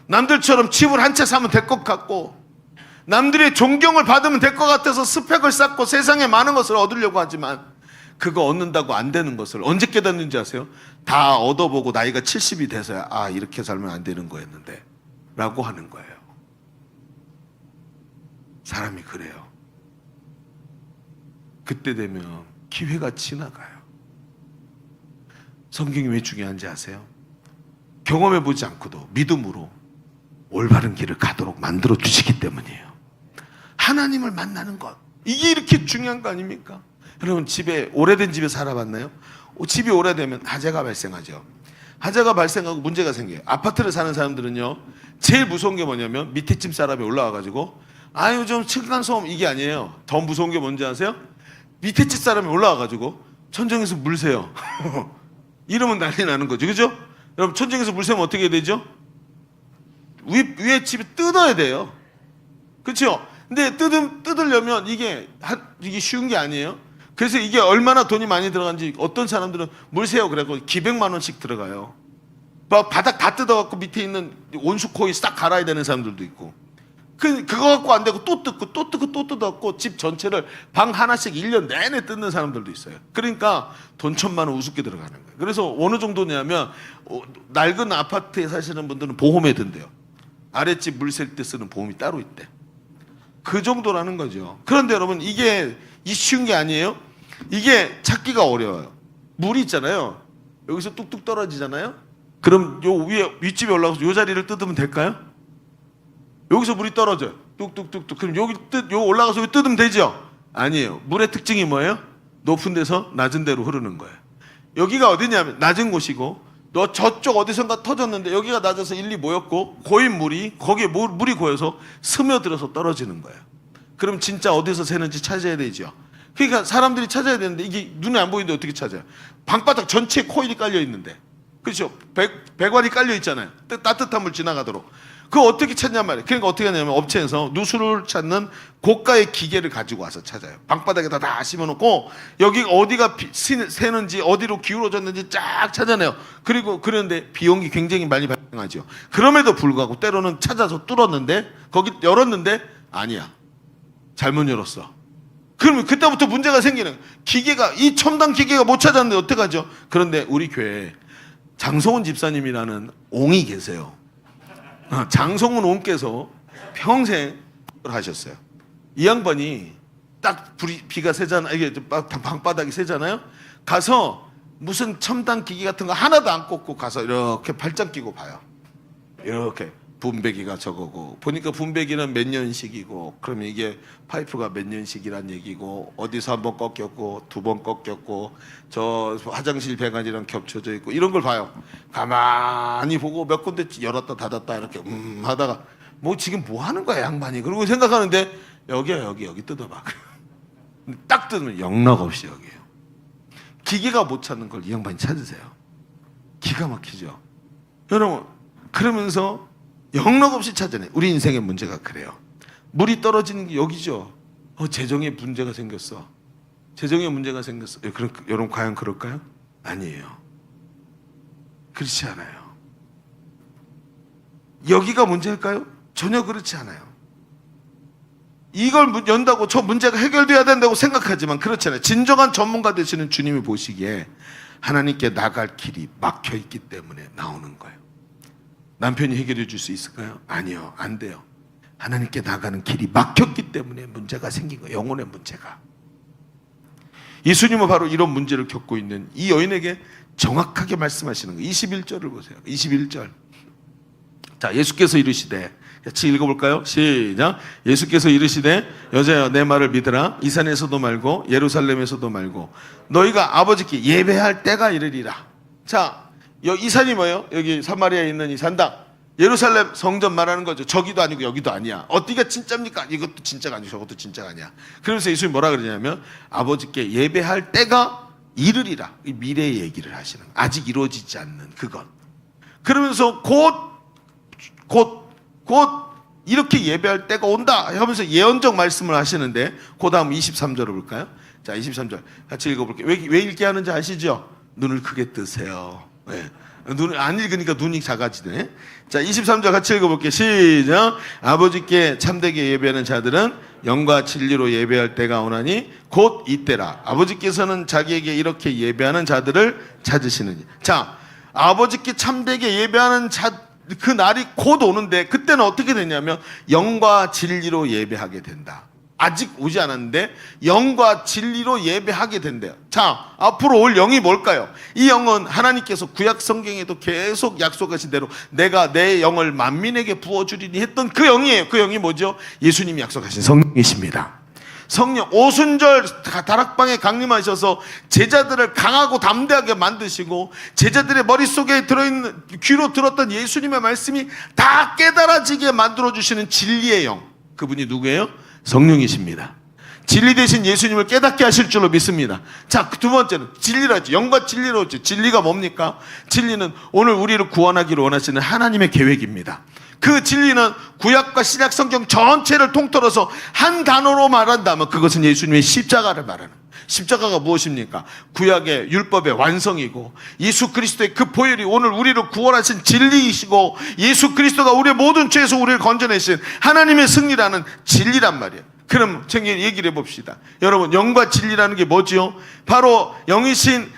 남들처럼 집을 한 채 사면 될 것 같고, 남들의 존경을 받으면 될 것 같아서 스펙을 쌓고 세상에 많은 것을 얻으려고 하지만 그거 얻는다고 안 되는 것을 언제 깨닫는지 아세요? 다 얻어보고 나이가 70이 돼서야 아, 이렇게 살면 안 되는 거였는데 라고 하는 거예요. 사람이 그래요. 그때 되면 기회가 지나가요. 성경이 왜 중요한지 아세요? 경험해보지 않고도 믿음으로 올바른 길을 가도록 만들어 주시기 때문이에요. 하나님을 만나는 것, 이게 이렇게 중요한 거 아닙니까? 여러분 집에, 오래된 집에 살아봤나요? 집이 오래되면 화재가 발생하죠. 화재가 발생하고 문제가 생겨요. 아파트를 사는 사람들은요, 제일 무서운 게 뭐냐면 밑에 집 사람이 올라와가지고 아유 좀 층간소음, 이게 아니에요. 더 무서운 게 뭔지 아세요? 밑에 집 사람이 올라와가지고 천정에서 물 새요. 이러면 난리 나는 거죠. 그죠? 여러분 천정에서 물 새면 어떻게 되죠? 위에 집이 뜯어야 돼요. 그렇죠? 근데 뜯으려면 이게 쉬운 게 아니에요. 그래서 이게 얼마나 돈이 많이 들어간지 어떤 사람들은 물새우 그래갖고 기백만 원씩 들어가요. 막 바닥 다 뜯어갖고 밑에 있는 온수 코일 싹 갈아야 되는 사람들도 있고. 그거 갖고 안 되고 또 뜯고 또 뜯어갖고 집 전체를 방 하나씩 1년 내내 뜯는 사람들도 있어요. 그러니까 돈 1,000만 원 우습게 들어가는 거예요. 그래서 어느 정도냐면 낡은 아파트에 사시는 분들은 보험에 든대요. 아랫집 물 셀 때 쓰는 보험이 따로 있대. 그 정도라는 거죠. 그런데 여러분 이게 쉬운 게 아니에요. 이게 찾기가 어려워요. 물이 있잖아요. 여기서 뚝뚝 떨어지잖아요. 그럼 요 위에 윗집에 올라가서 요 자리를 뜯으면 될까요? 여기서 물이 떨어져요. 뚝뚝뚝뚝. 그럼 요 올라가서 여기 뜯으면 되죠? 아니에요. 물의 특징이 뭐예요? 높은 데서 낮은 데로 흐르는 거예요. 여기가 어디냐면 낮은 곳이고 너 저쪽 어디선가 터졌는데 여기가 낮아서 일리 모였고 고인 물이 거기에 물이 고여서 스며들어서 떨어지는 거예요. 그럼 진짜 어디서 새는지 찾아야 되죠. 그러니까 사람들이 찾아야 되는데 이게 눈에 안 보이는데 어떻게 찾아요? 방바닥 전체에 코일이 깔려 있는데, 그렇죠? 배관이 깔려 있잖아요. 따뜻한 물 지나가도록. 그거 어떻게 찾냔 말이에요. 그러니까 어떻게 하냐면 업체에서 누수를 찾는 고가의 기계를 가지고 와서 찾아요. 방바닥에다 다 심어놓고 여기 어디가 새는지 어디로 기울어졌는지 쫙 찾아내요. 그리고 그런데 비용이 굉장히 많이 발생하죠. 그럼에도 불구하고 때로는 찾아서 뚫었는데 거기 열었는데 아니야. 잘못 열었어. 그러면 그때부터 문제가 생기는 기계가 이 첨단 기계가 못 찾았는데 어떡하죠? 그런데 우리 교회에 장성훈 집사님이라는 옹이 계세요. 장성훈 옹께서 평생 하셨어요. 이 양반이 딱 비가 새잖아요. 이게 방바닥이 새잖아요. 가서 무슨 첨단 기기 같은 거 하나도 안 꽂고 가서 이렇게 발장 끼고 봐요. 이렇게 분배기가 저거고 보니까 분배기는 몇 년씩이고 그러면 이게 파이프가 몇 년씩이란 얘기고 어디서 한 번 꺾였고 2번 꺾였고 저 화장실 배관이랑 겹쳐져 있고 이런 걸 봐요. 가만히 보고 몇 군데 열었다 닫았다 이렇게 하다가 뭐 지금 뭐 하는 거야 양반이. 그러고 생각하는데 여기야 여기 뜯어봐. 딱 뜯으면 영락없이 여기에요. 기계가 못 찾는 걸 이 양반이 찾으세요. 기가 막히죠. 여러분 그러면서 영락없이 찾아내. 우리 인생의 문제가 그래요. 물이 떨어지는 게 여기죠. 재정에 문제가 생겼어. 재정에 문제가 생겼어. 여러분 과연 그럴까요? 아니에요. 그렇지 않아요. 여기가 문제일까요? 전혀 그렇지 않아요. 이걸 연다고 저 문제가 해결돼야 된다고 생각하지만 그렇지 않아요. 진정한 전문가 되시는 주님이 보시기에 하나님께 나갈 길이 막혀 있기 때문에 나오는 거예요. 남편이 해결해 줄 수 있을까요? 아니요, 안 돼요. 하나님께 나가는 길이 막혔기 때문에 문제가 생긴 거예요. 영혼의 문제가. 예수님은 바로 이런 문제를 겪고 있는 이 여인에게 정확하게 말씀하시는 거예요. 21절을 보세요. 21절. 자, 예수께서 이르시되, 같이 읽어볼까요? 시작. 예수께서 이르시되 여자여 내 말을 믿으라. 이 산에서도 말고 예루살렘에서도 말고 너희가 아버지께 예배할 때가 이르리라. 자, 이 산이 뭐예요? 여기 사마리아에 있는 이 산당. 예루살렘 성전 말하는 거죠. 저기도 아니고 여기도 아니야. 어디가 진짜입니까? 이것도 진짜가 아니고 저것도 진짜가 아니야. 그러면서 예수님이 뭐라 그러냐면 아버지께 예배할 때가 이르리라. 이 미래의 얘기를 하시는 거예요. 아직 이루어지지 않는 그것. 그러면서 곧 이렇게 예배할 때가 온다 하면서 예언적 말씀을 하시는데 그 다음 23절을 볼까요? 자, 23절 같이 읽어볼게요. 왜 읽게 하는지 아시죠? 눈을 크게 뜨세요. 네. 눈을 안 읽으니까 눈이 작아지네. 자, 23절 같이 읽어볼게요. 시작. 아버지께 참되게 예배하는 자들은 영과 진리로 예배할 때가 오나니 곧 이때라. 아버지께서는 자기에게 이렇게 예배하는 자들을 찾으시느니. 자, 아버지께 참되게 예배하는 그 날이 곧 오는데 그때는 어떻게 되냐면 영과 진리로 예배하게 된다. 아직 오지 않았는데 영과 진리로 예배하게 된대요. 자, 앞으로 올 영이 뭘까요? 이 영은 하나님께서 구약 성경에도 계속 약속하신 대로 내가 내 영을 만민에게 부어주리니 했던 그 영이에요. 그 영이 뭐죠? 예수님이 약속하신 성령이십니다. 성령 오순절 다락방에 강림하셔서 제자들을 강하고 담대하게 만드시고 제자들의 머릿속에 들어있는 귀로 들었던 예수님의 말씀이 다 깨달아지게 만들어주시는 진리의 영. 그분이 누구예요? 성령이십니다. 진리 대신 예수님을 깨닫게 하실 줄로 믿습니다. 자, 두 번째는 진리라죠. 영과 진리로죠. 진리가 뭡니까? 진리는 오늘 우리를 구원하기를 원하시는 하나님의 계획입니다. 그 진리는 구약과 신약 성경 전체를 통틀어서 한 단어로 말한다면 그것은 예수님의 십자가를 말하는, 십자가가 무엇입니까? 구약의 율법의 완성이고 예수 그리스도의 그 보혈이 오늘 우리를 구원하신 진리이시고 예수 그리스도가 우리의 모든 죄에서 우리를 건져내신 하나님의 승리라는 진리란 말이에요. 그럼 얘기를 해봅시다. 여러분, 영과 진리라는 게 뭐지요? 바로 영이신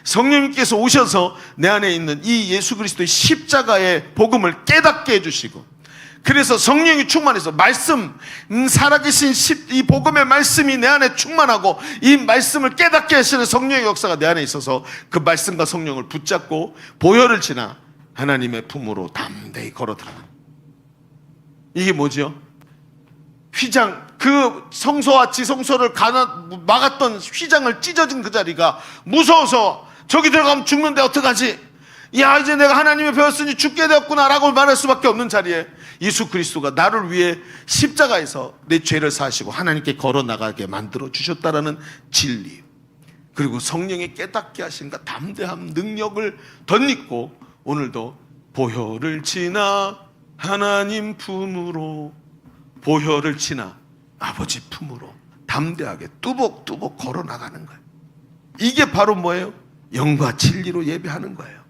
성령님께서 오셔서 내 안에 있는 이 예수 그리스도의 십자가의 복음을 깨닫게 해주시고, 그래서 성령이 충만해서 말씀, 살아계신 이 복음의 말씀이 내 안에 충만하고 이 말씀을 깨닫게 하시는 성령의 역사가 내 안에 있어서 그 말씀과 성령을 붙잡고 보혈을 지나 하나님의 품으로 담대히 걸어 들어가는, 이게 뭐죠? 휘장, 그 성소와 지성소를 막았던 휘장을 찢어진 그 자리가 무서워서 저기 들어가면 죽는데 어떡하지? 야, 이제 내가 하나님의 배웠으니 죽게 되었구나 라고 말할 수밖에 없는 자리에 예수 그리스도가 나를 위해 십자가에서 내 죄를 사하시고 하나님께 걸어 나가게 만들어 주셨다라는 진리, 그리고 성령의 깨닫게 하신가 담대함, 능력을 덧입고 오늘도 보혈을 지나 하나님 품으로, 보혈을 지나 아버지 품으로 담대하게 뚜벅뚜벅 걸어 나가는 거예요. 이게 바로 뭐예요? 영과 진리로 예배하는 거예요.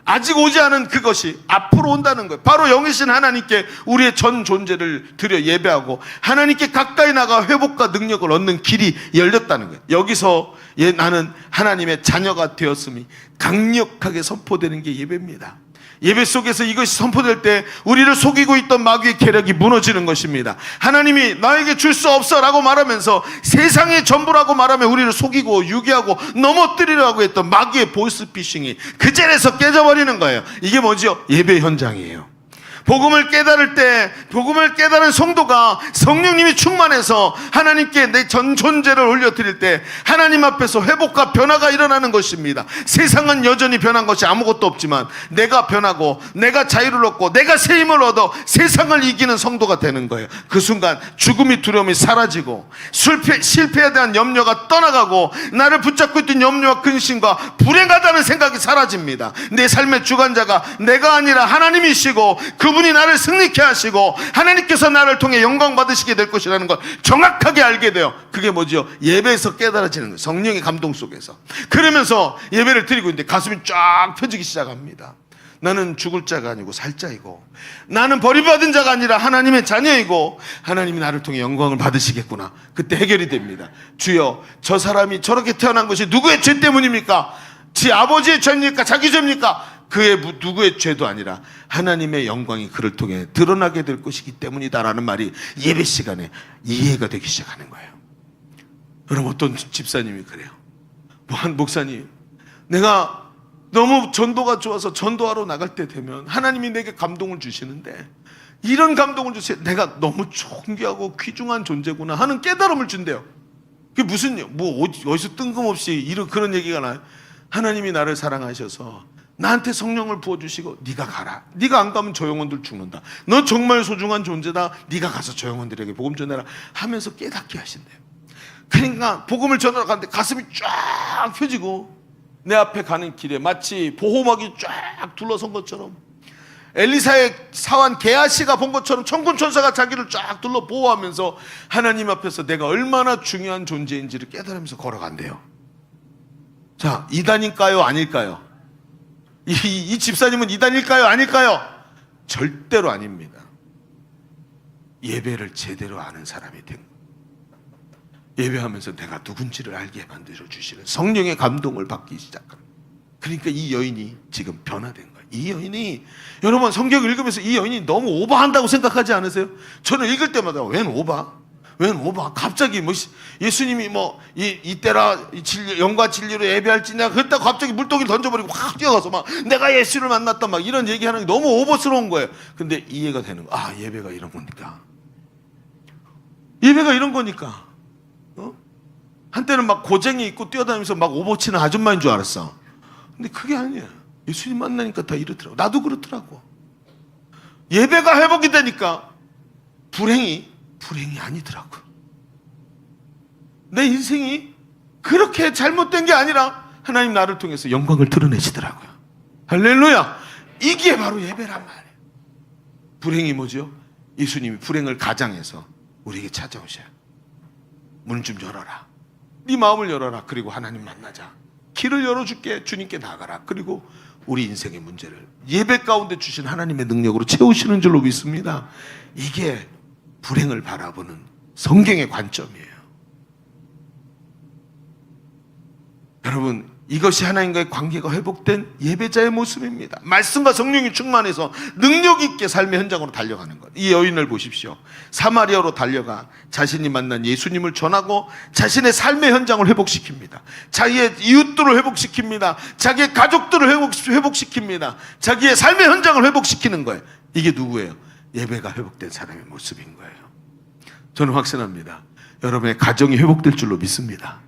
아직 오지 않은 그것이 앞으로 온다는 거예요. 바로 영이신 하나님께 우리의 전 존재를 드려 예배하고 하나님께 가까이 나가 회복과 능력을 얻는 길이 열렸다는 거예요. 여기서 나는 하나님의 자녀가 되었음이 강력하게 선포되는 게 예배입니다. 예배 속에서 이것이 선포될 때 우리를 속이고 있던 마귀의 계략이 무너지는 것입니다. 하나님이 나에게 줄 수 없어 라고 말하면서 세상의 전부라고 말하며 우리를 속이고 유기하고 넘어뜨리려고 했던 마귀의 보이스피싱이 그 자리에서 깨져버리는 거예요. 이게 뭐죠? 예배 현장이에요. 복음을 깨달을 때, 복음을 깨달은 성도가 성령님이 충만해서 하나님께 내 전 존재를 올려드릴 때 하나님 앞에서 회복과 변화가 일어나는 것입니다. 세상은 여전히 변한 것이 아무것도 없지만 내가 변하고 내가 자유를 얻고 내가 새 힘을 얻어 세상을 이기는 성도가 되는 거예요. 그 순간 죽음이 두려움이 사라지고 실패에 대한 염려가 떠나가고 나를 붙잡고 있던 염려와 근심과 불행하다는 생각이 사라집니다. 내 삶의 주관자가 내가 아니라 하나님이시고 그분이 나를 승리케 하시고 하나님께서 나를 통해 영광 받으시게 될 것이라는 걸 정확하게 알게 돼요. 그게 뭐죠? 예배에서 깨달아지는 거예요. 성령의 감동 속에서. 그러면서 예배를 드리고 있는데 가슴이 쫙 펴지기 시작합니다. 나는 죽을 자가 아니고 살 자이고 나는 버림받은 자가 아니라 하나님의 자녀이고 하나님이 나를 통해 영광을 받으시겠구나. 그때 해결이 됩니다. 주여, 저 사람이 저렇게 태어난 것이 누구의 죄 때문입니까? 지 아버지의 죄입니까? 자기 죄입니까? 그의 누구의 죄도 아니라 하나님의 영광이 그를 통해 드러나게 될 것이기 때문이다라는 말이 예배 시간에 이해가 되기 시작하는 거예요. 여러분, 어떤 집사님이 그래요. 한 목사님, 내가 너무 전도가 좋아서 전도하러 나갈 때 되면 하나님이 내게 감동을 주시는데 이런 감동을 주세요. 내가 너무 존귀하고 귀중한 존재구나 하는 깨달음을 준대요. 그게 무슨, 어디서 뜬금없이 이런 그런 얘기가 나요. 하나님이 나를 사랑하셔서 나한테 성령을 부어주시고 네가 가라. 네가 안 가면 저 영혼들 죽는다. 너 정말 소중한 존재다. 네가 가서 저 영혼들에게 복음 전해라 하면서 깨닫게 하신대요. 그러니까 복음을 전하러 가는데 가슴이 쫙 펴지고 내 앞에 가는 길에 마치 보호막이 쫙 둘러선 것처럼 엘리사의 사환 게하시가 본 것처럼 천군 천사가 자기를 쫙 둘러 보호하면서 하나님 앞에서 내가 얼마나 중요한 존재인지를 깨달으면서 걸어간대요. 자, 이단일까요? 아닐까요? 이 집사님은 이단일까요? 아닐까요? 절대로 아닙니다. 예배를 제대로 아는 사람이 된 거예요. 예배하면서 내가 누군지를 알게 만들어 주시는 성령의 감동을 받기 시작합니다. 그러니까 이 여인이 지금 변화된 거예요. 이 여인이, 여러분 성경을 읽으면서 이 여인이 너무 오버한다고 생각하지 않으세요? 저는 읽을 때마다 웬 오버? 웬 오버? 갑자기 예수님이 이때라 영과 진리로 예배할지냐 그랬다가 갑자기 물동이를 던져버리고 확 뛰어가서 막 내가 예수를 만났다 막 이런 얘기하는 게 너무 오버스러운 거예요. 근데 이해가 되는 거예요. 아, 예배가 이런 거니까. 예배가 이런 거니까. 한때는 막 고쟁이 입고 뛰어다니면서 막 오버치는 아줌마인 줄 알았어. 근데 그게 아니야. 예수님 만나니까 다 이렇더라고. 나도 그렇더라고. 예배가 회복이 되니까 불행이 아니더라고. 내 인생이 그렇게 잘못된 게 아니라 하나님 나를 통해서 영광을 드러내시더라고요. 할렐루야. 이게 바로 예배란 말이에요. 불행이 뭐죠? 예수님이 불행을 가장해서 우리에게 찾아오셔요. 문 좀 열어라. 네 마음을 열어라. 그리고 하나님 만나자. 길을 열어줄게. 주님께 나가라. 그리고 우리 인생의 문제를 예배 가운데 주신 하나님의 능력으로 채우시는 줄로 믿습니다. 이게 불행을 바라보는 성경의 관점이에요. 여러분, 이것이 하나님과의 관계가 회복된 예배자의 모습입니다. 말씀과 성령이 충만해서 능력 있게 삶의 현장으로 달려가는 것. 이 여인을 보십시오. 사마리아로 달려가 자신이 만난 예수님을 전하고 자신의 삶의 현장을 회복시킵니다. 자기의 이웃들을 회복시킵니다. 자기의 가족들을 회복시킵니다. 자기의 삶의 현장을 회복시키는 거예요. 이게 누구예요? 예배가 회복된 사람의 모습인 거예요. 저는 확신합니다. 여러분의 가정이 회복될 줄로 믿습니다.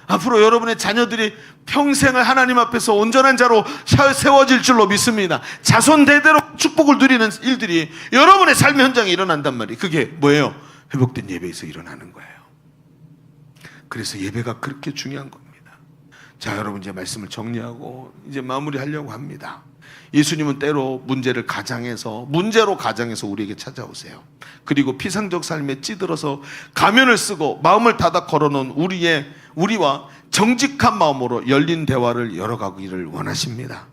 앞으로 여러분의 자녀들이 평생을 하나님 앞에서 온전한 자로 세워질 줄로 믿습니다. 자손 대대로 축복을 누리는 일들이 여러분의 삶의 현장에 일어난단 말이에요. 그게 뭐예요? 회복된 예배에서 일어나는 거예요. 그래서 예배가 그렇게 중요한 겁니다. 자, 여러분, 이제 말씀을 정리하고 이제 마무리하려고 합니다. 예수님은 때로 문제로 가장해서 우리에게 찾아오세요. 그리고 피상적 삶에 찌들어서 가면을 쓰고 마음을 닫아 걸어놓은 우리와 정직한 마음으로 열린 대화를 열어가기를 원하십니다.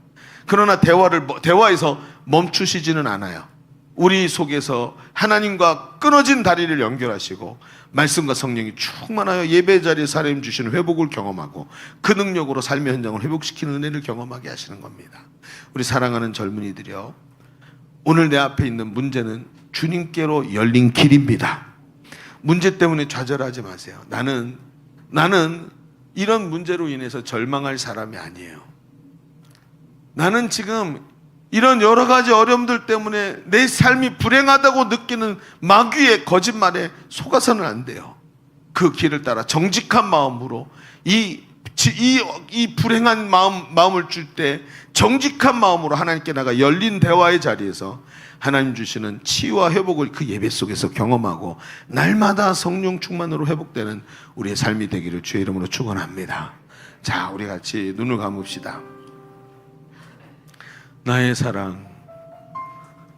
그러나 대화에서 멈추시지는 않아요. 우리 속에서 하나님과 끊어진 다리를 연결하시고 말씀과 성령이 충만하여 예배 자리에 하나님 주시는 회복을 경험하고 그 능력으로 삶의 현장을 회복시키는 은혜를 경험하게 하시는 겁니다. 우리 사랑하는 젊은이들이요, 오늘 내 앞에 있는 문제는 주님께로 열린 길입니다. 문제 때문에 좌절하지 마세요. 나는 이런 문제로 인해서 절망할 사람이 아니에요. 나는 지금 이런 여러 가지 어려움들 때문에 내 삶이 불행하다고 느끼는 마귀의 거짓말에 속아서는 안 돼요. 그 길을 따라 정직한 마음으로 이 불행한 마음을 줄 때 정직한 마음으로 하나님께 나가 열린 대화의 자리에서 하나님 주시는 치유와 회복을 그 예배 속에서 경험하고 날마다 성령 충만으로 회복되는 우리의 삶이 되기를 주의 이름으로 축원합니다. 자, 우리 같이 눈을 감읍시다. 나의 사랑,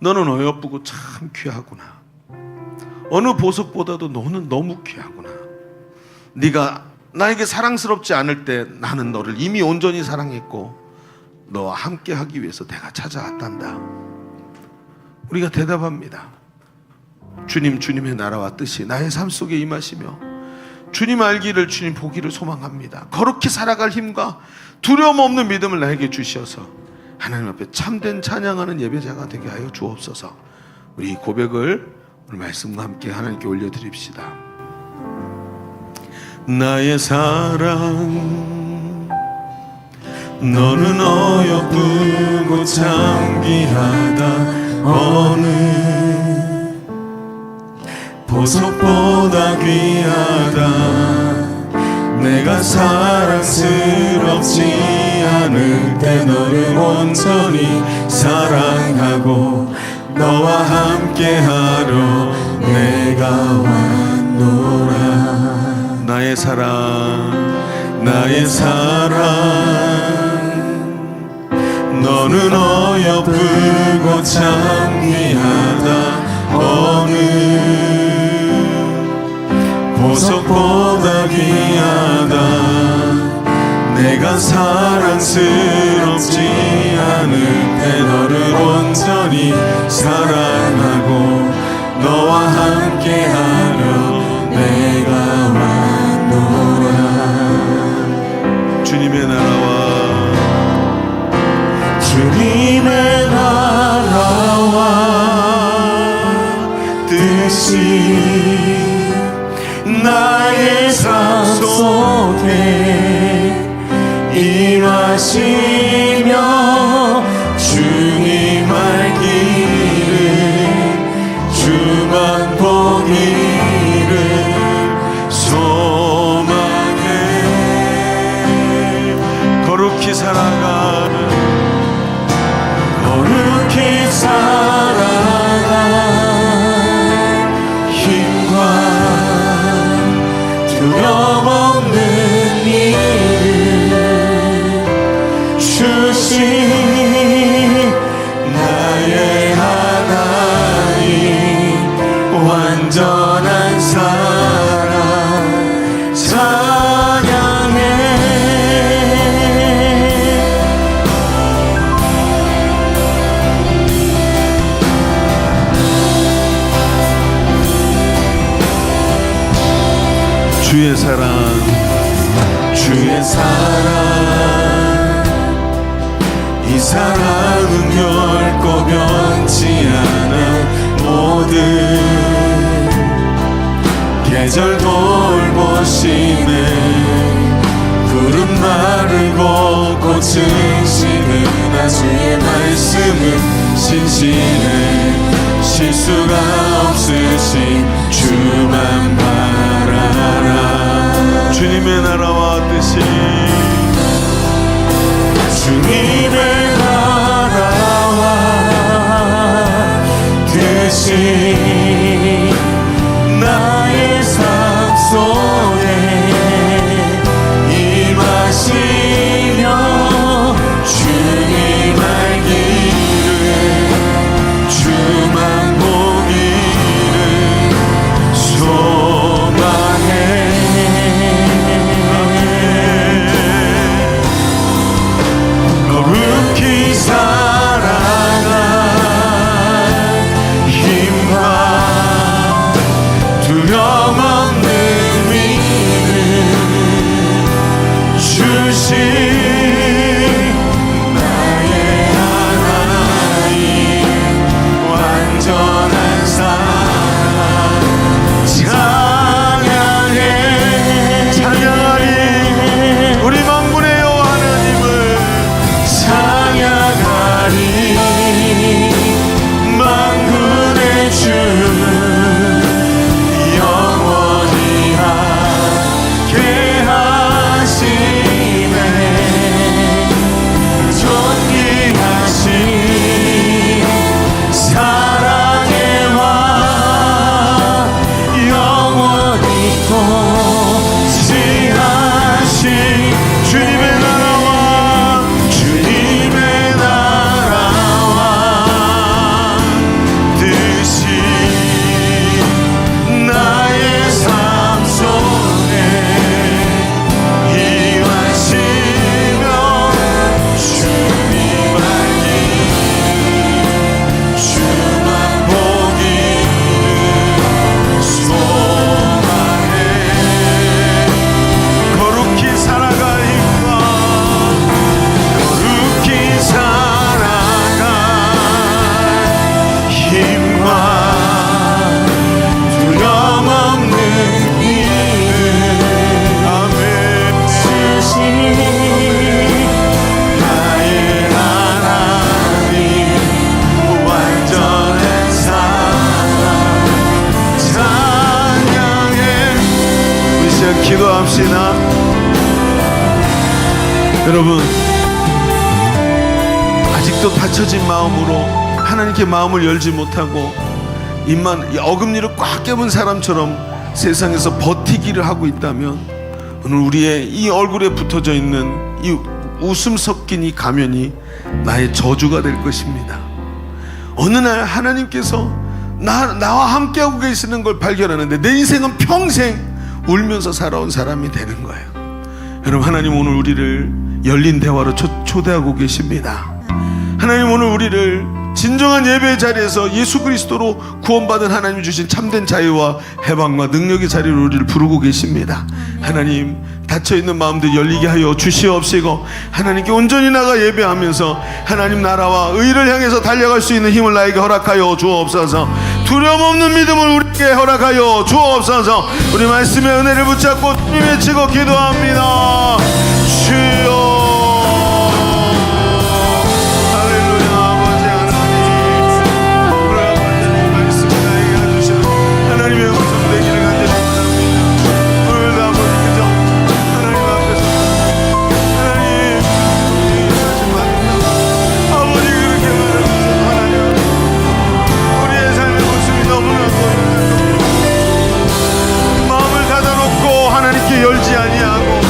너는 어여쁘고 참 귀하구나. 어느 보석보다도 너는 너무 귀하구나. 네가 나에게 사랑스럽지 않을 때 나는 너를 이미 온전히 사랑했고 너와 함께 하기 위해서 내가 찾아왔단다. 우리가 대답합니다. 주님의 나라와 뜻이 나의 삶 속에 임하시며 주님 알기를, 주님 보기를 소망합니다. 거룩히 살아갈 힘과 두려움 없는 믿음을 나에게 주셔서 하나님 앞에 참된 찬양하는 예배자가 되게 하여 주옵소서. 우리 고백을 오늘 말씀과 함께 하나님께 올려드립시다. 나의 사랑, 너는 어여쁘고 참 귀하다. 어느 보석보다 귀하다. 내가 사랑스럽지 않을 때 너를 온전히 사랑하고 너와 함께하려 내가 왔노라. 나의 사랑, 나의 사랑, 너는 어여쁘고 참 귀하다. 어느 보석보다 귀하다. 내가 사랑스럽지 않을 때 너를 온전히 사랑하고 너와 함께하려 내가 왔노라. 주님의 나라와 주님의 나라와 뜻이 나의 삶 속에 임하시며 주님 알기를 주만 보기를 소망해. 거룩히 살아가는 거룩히 살아가 주의 사랑 이 사랑은 결코 변치 않아 모든 계절 돌보시네 구름 마르고 꽃은 시드나 주의 말씀은 신실해 실수가 없으신 주만 바라라 주님의 나라와 뜻이 주님의 나라와 뜻이 나의 삶 속에 임하시며 주님 알기를 주만 보기를 소망해 거룩히 살아갈 힘과 두려움 없는 믿음 주신 나의 하나님 완전한 사랑 찬양하리 우리 만군의 여호와 하나님을 찬양하리 만군의 주 영원히 함께 하시네 존귀하신 사랑의 왕 영원히 통치하신 주님의 나라와 뜻이 나의 삶 속에 임하시며 주님 알기 주만 보기를 소망해 거룩히 살아갈 힘과 거룩히 살아갈 힘과 두려움 없는 믿음 아멘 주신 나의 하나님 완전한 사랑 찬양해 우리 시간 기도합시다 여러분 아직도 닫혀진 마음으로 하나님께 마음을 열지 못하고 입만 어금니를 꽉 깨문 사람처럼 세상에서 버티기를 하고 있다면 오늘 우리의 이 얼굴에 붙어져 있는 이 웃음 섞인 이 가면이 나의 저주가 될 것입니다. 어느 날 하나님께서 나와 함께하고 계시는 걸 발견하는데 내 인생은 평생 울면서 살아온 사람이 되는 거예요. 여러분 하나님 오늘 우리를 열린 대화로 초대하고 계십니다. 하나님 오늘 우리를 진정한 예배의 자리에서 예수 그리스도로 구원받은 하나님 주신 참된 자유와 해방과 능력의 자리로 우리를 부르고 계십니다. 하나님 닫혀있는 마음들 열리게 하여 주시옵시고 하나님께 온전히 나가 예배하면서 하나님 나라와 의를 향해서 달려갈 수 있는 힘을 나에게 허락하여 주옵소서. 두려움 없는 믿음을 우리에게 허락하여 주옵소서. 우리 말씀의 은혜를 붙잡고 주님 외치고 기도합니다. 주여 열지 아니하고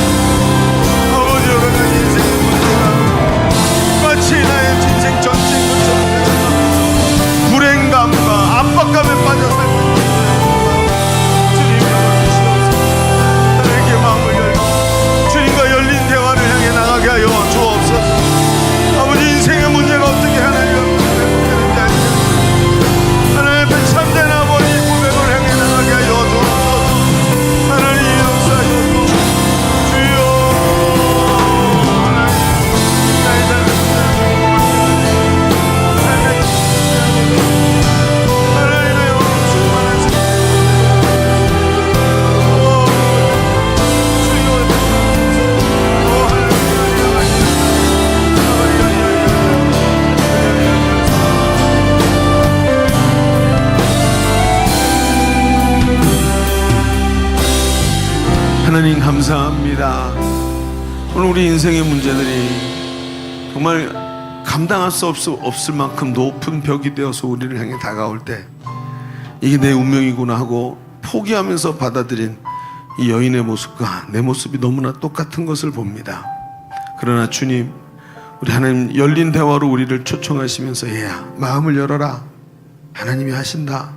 하나님 감사합니다. 오늘 우리 인생의 문제들이 정말 감당할 수 없을 만큼 높은 벽이 되어서 우리를 향해 다가올 때 이게 내 운명이구나 하고 포기하면서 받아들인 이 여인의 모습과 내 모습이 너무나 똑같은 것을 봅니다. 그러나 주님, 우리 하나님 열린 대화로 우리를 초청하시면서 얘야 마음을 열어라. 하나님이 하신다.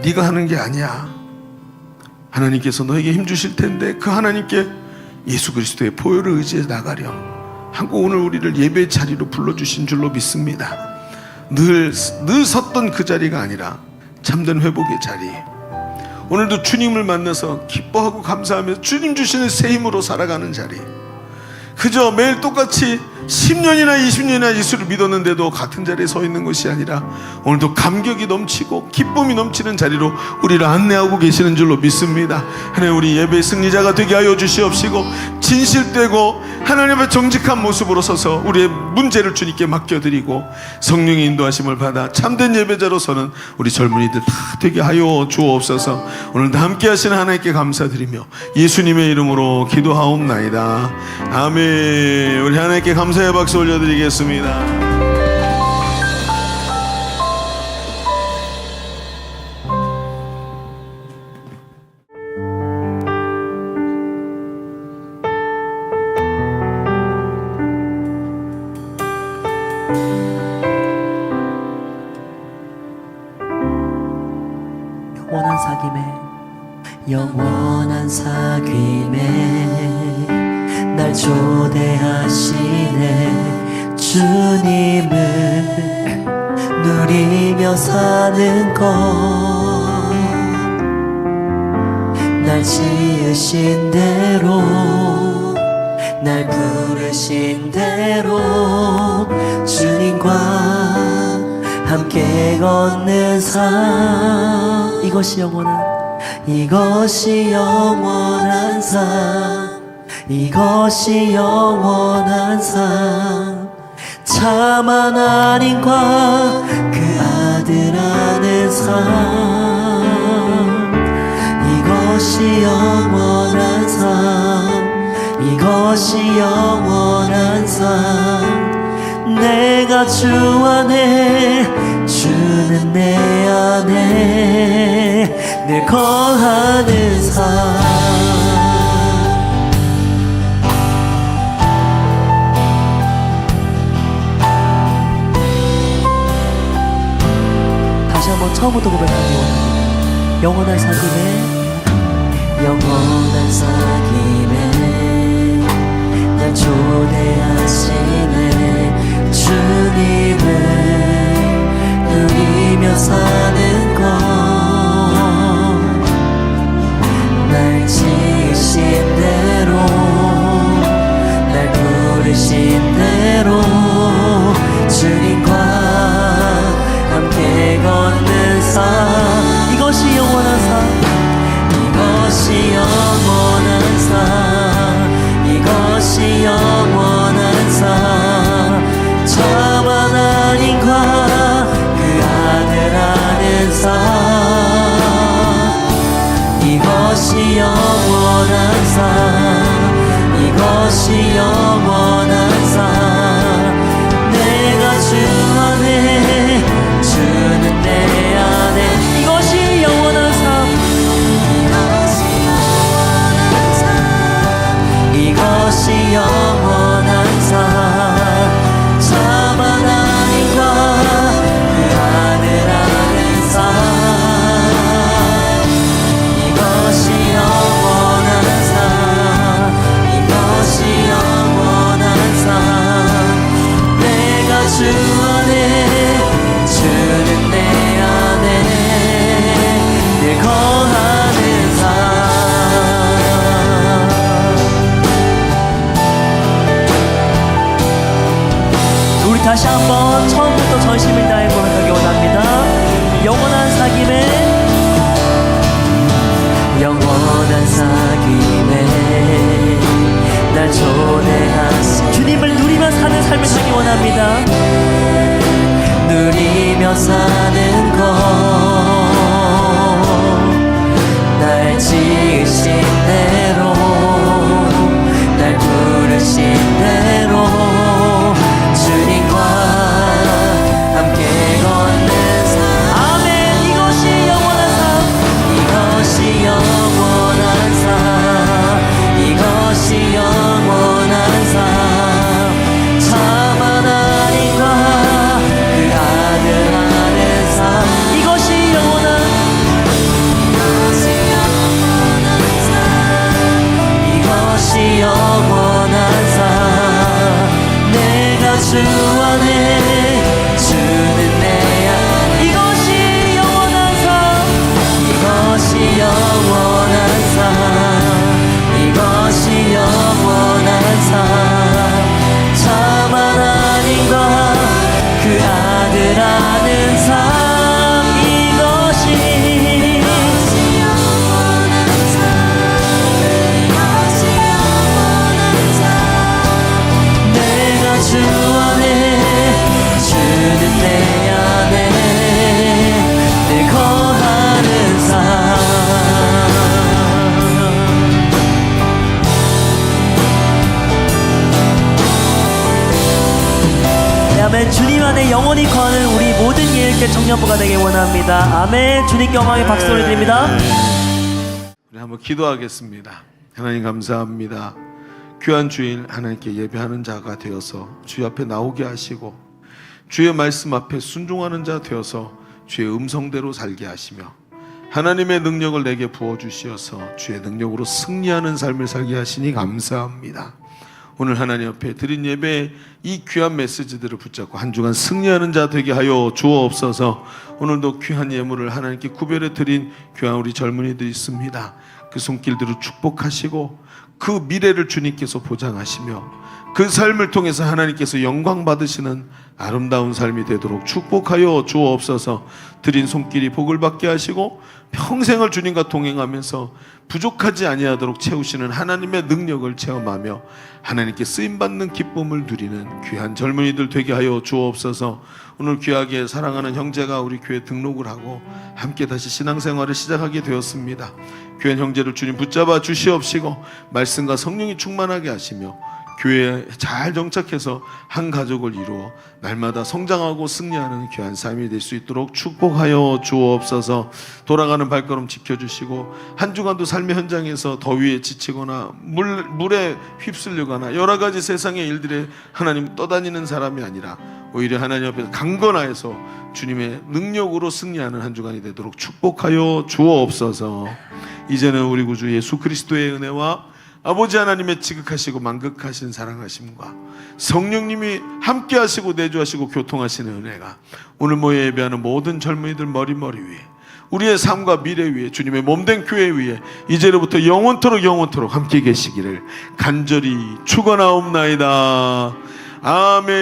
네가 하는 게 아니야. 하나님께서 너에게 힘 주실 텐데 그 하나님께 예수 그리스도의 보혈을 의지해 나가렴 하고 오늘 우리를 예배 자리로 불러주신 줄로 믿습니다. 늘 섰던 그 자리가 아니라 참된 회복의 자리. 오늘도 주님을 만나서 기뻐하고 감사하며 주님 주시는 새 힘으로 살아가는 자리. 그저 매일 똑같이 10년이나 20년이나 예수를 믿었는데도 같은 자리에 서 있는 것이 아니라 오늘도 감격이 넘치고 기쁨이 넘치는 자리로 우리를 안내하고 계시는 줄로 믿습니다. 하나님, 우리 예배 승리자가 되게 하여 주시옵시고 진실되고 하나님 앞에 정직한 모습으로 서서 우리의 문제를 주님께 맡겨드리고 성령의 인도하심을 받아 참된 예배자로서는 우리 젊은이들 다 되게 하여 주옵소서. 오늘도 함께 하시는 하나님께 감사드리며 예수님의 이름으로 기도하옵나이다. 아멘. 우리 하나님께 감사의 박수 올려드리겠습니다. 영원한 사귐에 영원한 사귐에 날 초대하시네. 주님을 누리며 사는 것, 날 지으신 대로 날 부르신 대로 주님과 함께 걷는 삶, 이것이 영원한 삶, 이것이 영원한 삶. 참 하나님과 그 아들 아는 삶, 이것이 영원한 삶, 이것이 영원한 삶. 내가 주 안에 주는 내 안에 늘 거하는 삶. 다시 한번 처음부터 고백할게요. 영원한 사귐에 영원한 사귐에 날 초대하시네. 주님을 누리며 사는 것, 날 지으신 대로 날 부르신 대로 주님과 함께 걷는 삶, 이것이 영원한 삶, 이것이 영원한 삶, 이것이 영원한 삶. 참 하나님과 그 아들 주 안에 영원히 거하는 우리 모든 예일교 청년부가 되길 원합니다. 아멘. 주님께 영광의 박수 올려드립니다. 우리 한번 기도하겠습니다. 하나님 감사합니다. 귀한 주일 하나님께 예배하는 자가 되어서 주의 앞에 나오게 하시고 주의 말씀 앞에 순종하는 자 되어서 주의 음성대로 살게 하시며 하나님의 능력을 내게 부어주시어서 주의 능력으로 승리하는 삶을 살게 하시니 감사합니다. 오늘 하나님 앞에 드린 예배에 이 귀한 메시지들을 붙잡고 한 주간 승리하는 자 되게 하여 주옵소서. 오늘도 귀한 예물을 하나님께 구별해 드린 귀한 우리 젊은이들이 있습니다. 그 손길들을 축복하시고 그 미래를 주님께서 보장하시며 그 삶을 통해서 하나님께서 영광 받으시는 아름다운 삶이 되도록 축복하여 주옵소서. 드린 손길이 복을 받게 하시고 평생을 주님과 동행하면서 부족하지 아니하도록 채우시는 하나님의 능력을 체험하며 하나님께 쓰임받는 기쁨을 누리는 귀한 젊은이들 되게 하여 주옵소서. 오늘 귀하게 사랑하는 형제가 우리 교회 등록을 하고 함께 다시 신앙생활을 시작하게 되었습니다. 귀한 형제를 주님 붙잡아 주시옵시고 말씀과 성령이 충만하게 하시며 교회에 잘 정착해서 한 가족을 이루어 날마다 성장하고 승리하는 귀한 삶이 될 수 있도록 축복하여 주옵소서. 돌아가는 발걸음 지켜주시고 한 주간도 삶의 현장에서 더위에 지치거나 물에 휩쓸려거나 여러 가지 세상의 일들에 하나님 떠다니는 사람이 아니라 오히려 하나님 앞에서 강건하여서 주님의 능력으로 승리하는 한 주간이 되도록 축복하여 주옵소서. 이제는 우리 구주 예수 그리스도의 은혜와 아버지 하나님의 지극하시고 만극하신 사랑하심과 성령님이 함께하시고 내주하시고 교통하시는 은혜가 오늘 모여 예배하는 모든 젊은이들 머리 위에 우리의 삶과 미래 위에 주님의 몸된 교회 위에 이제로부터 영원토록 함께 계시기를 간절히 축원하옵나이다. 아멘.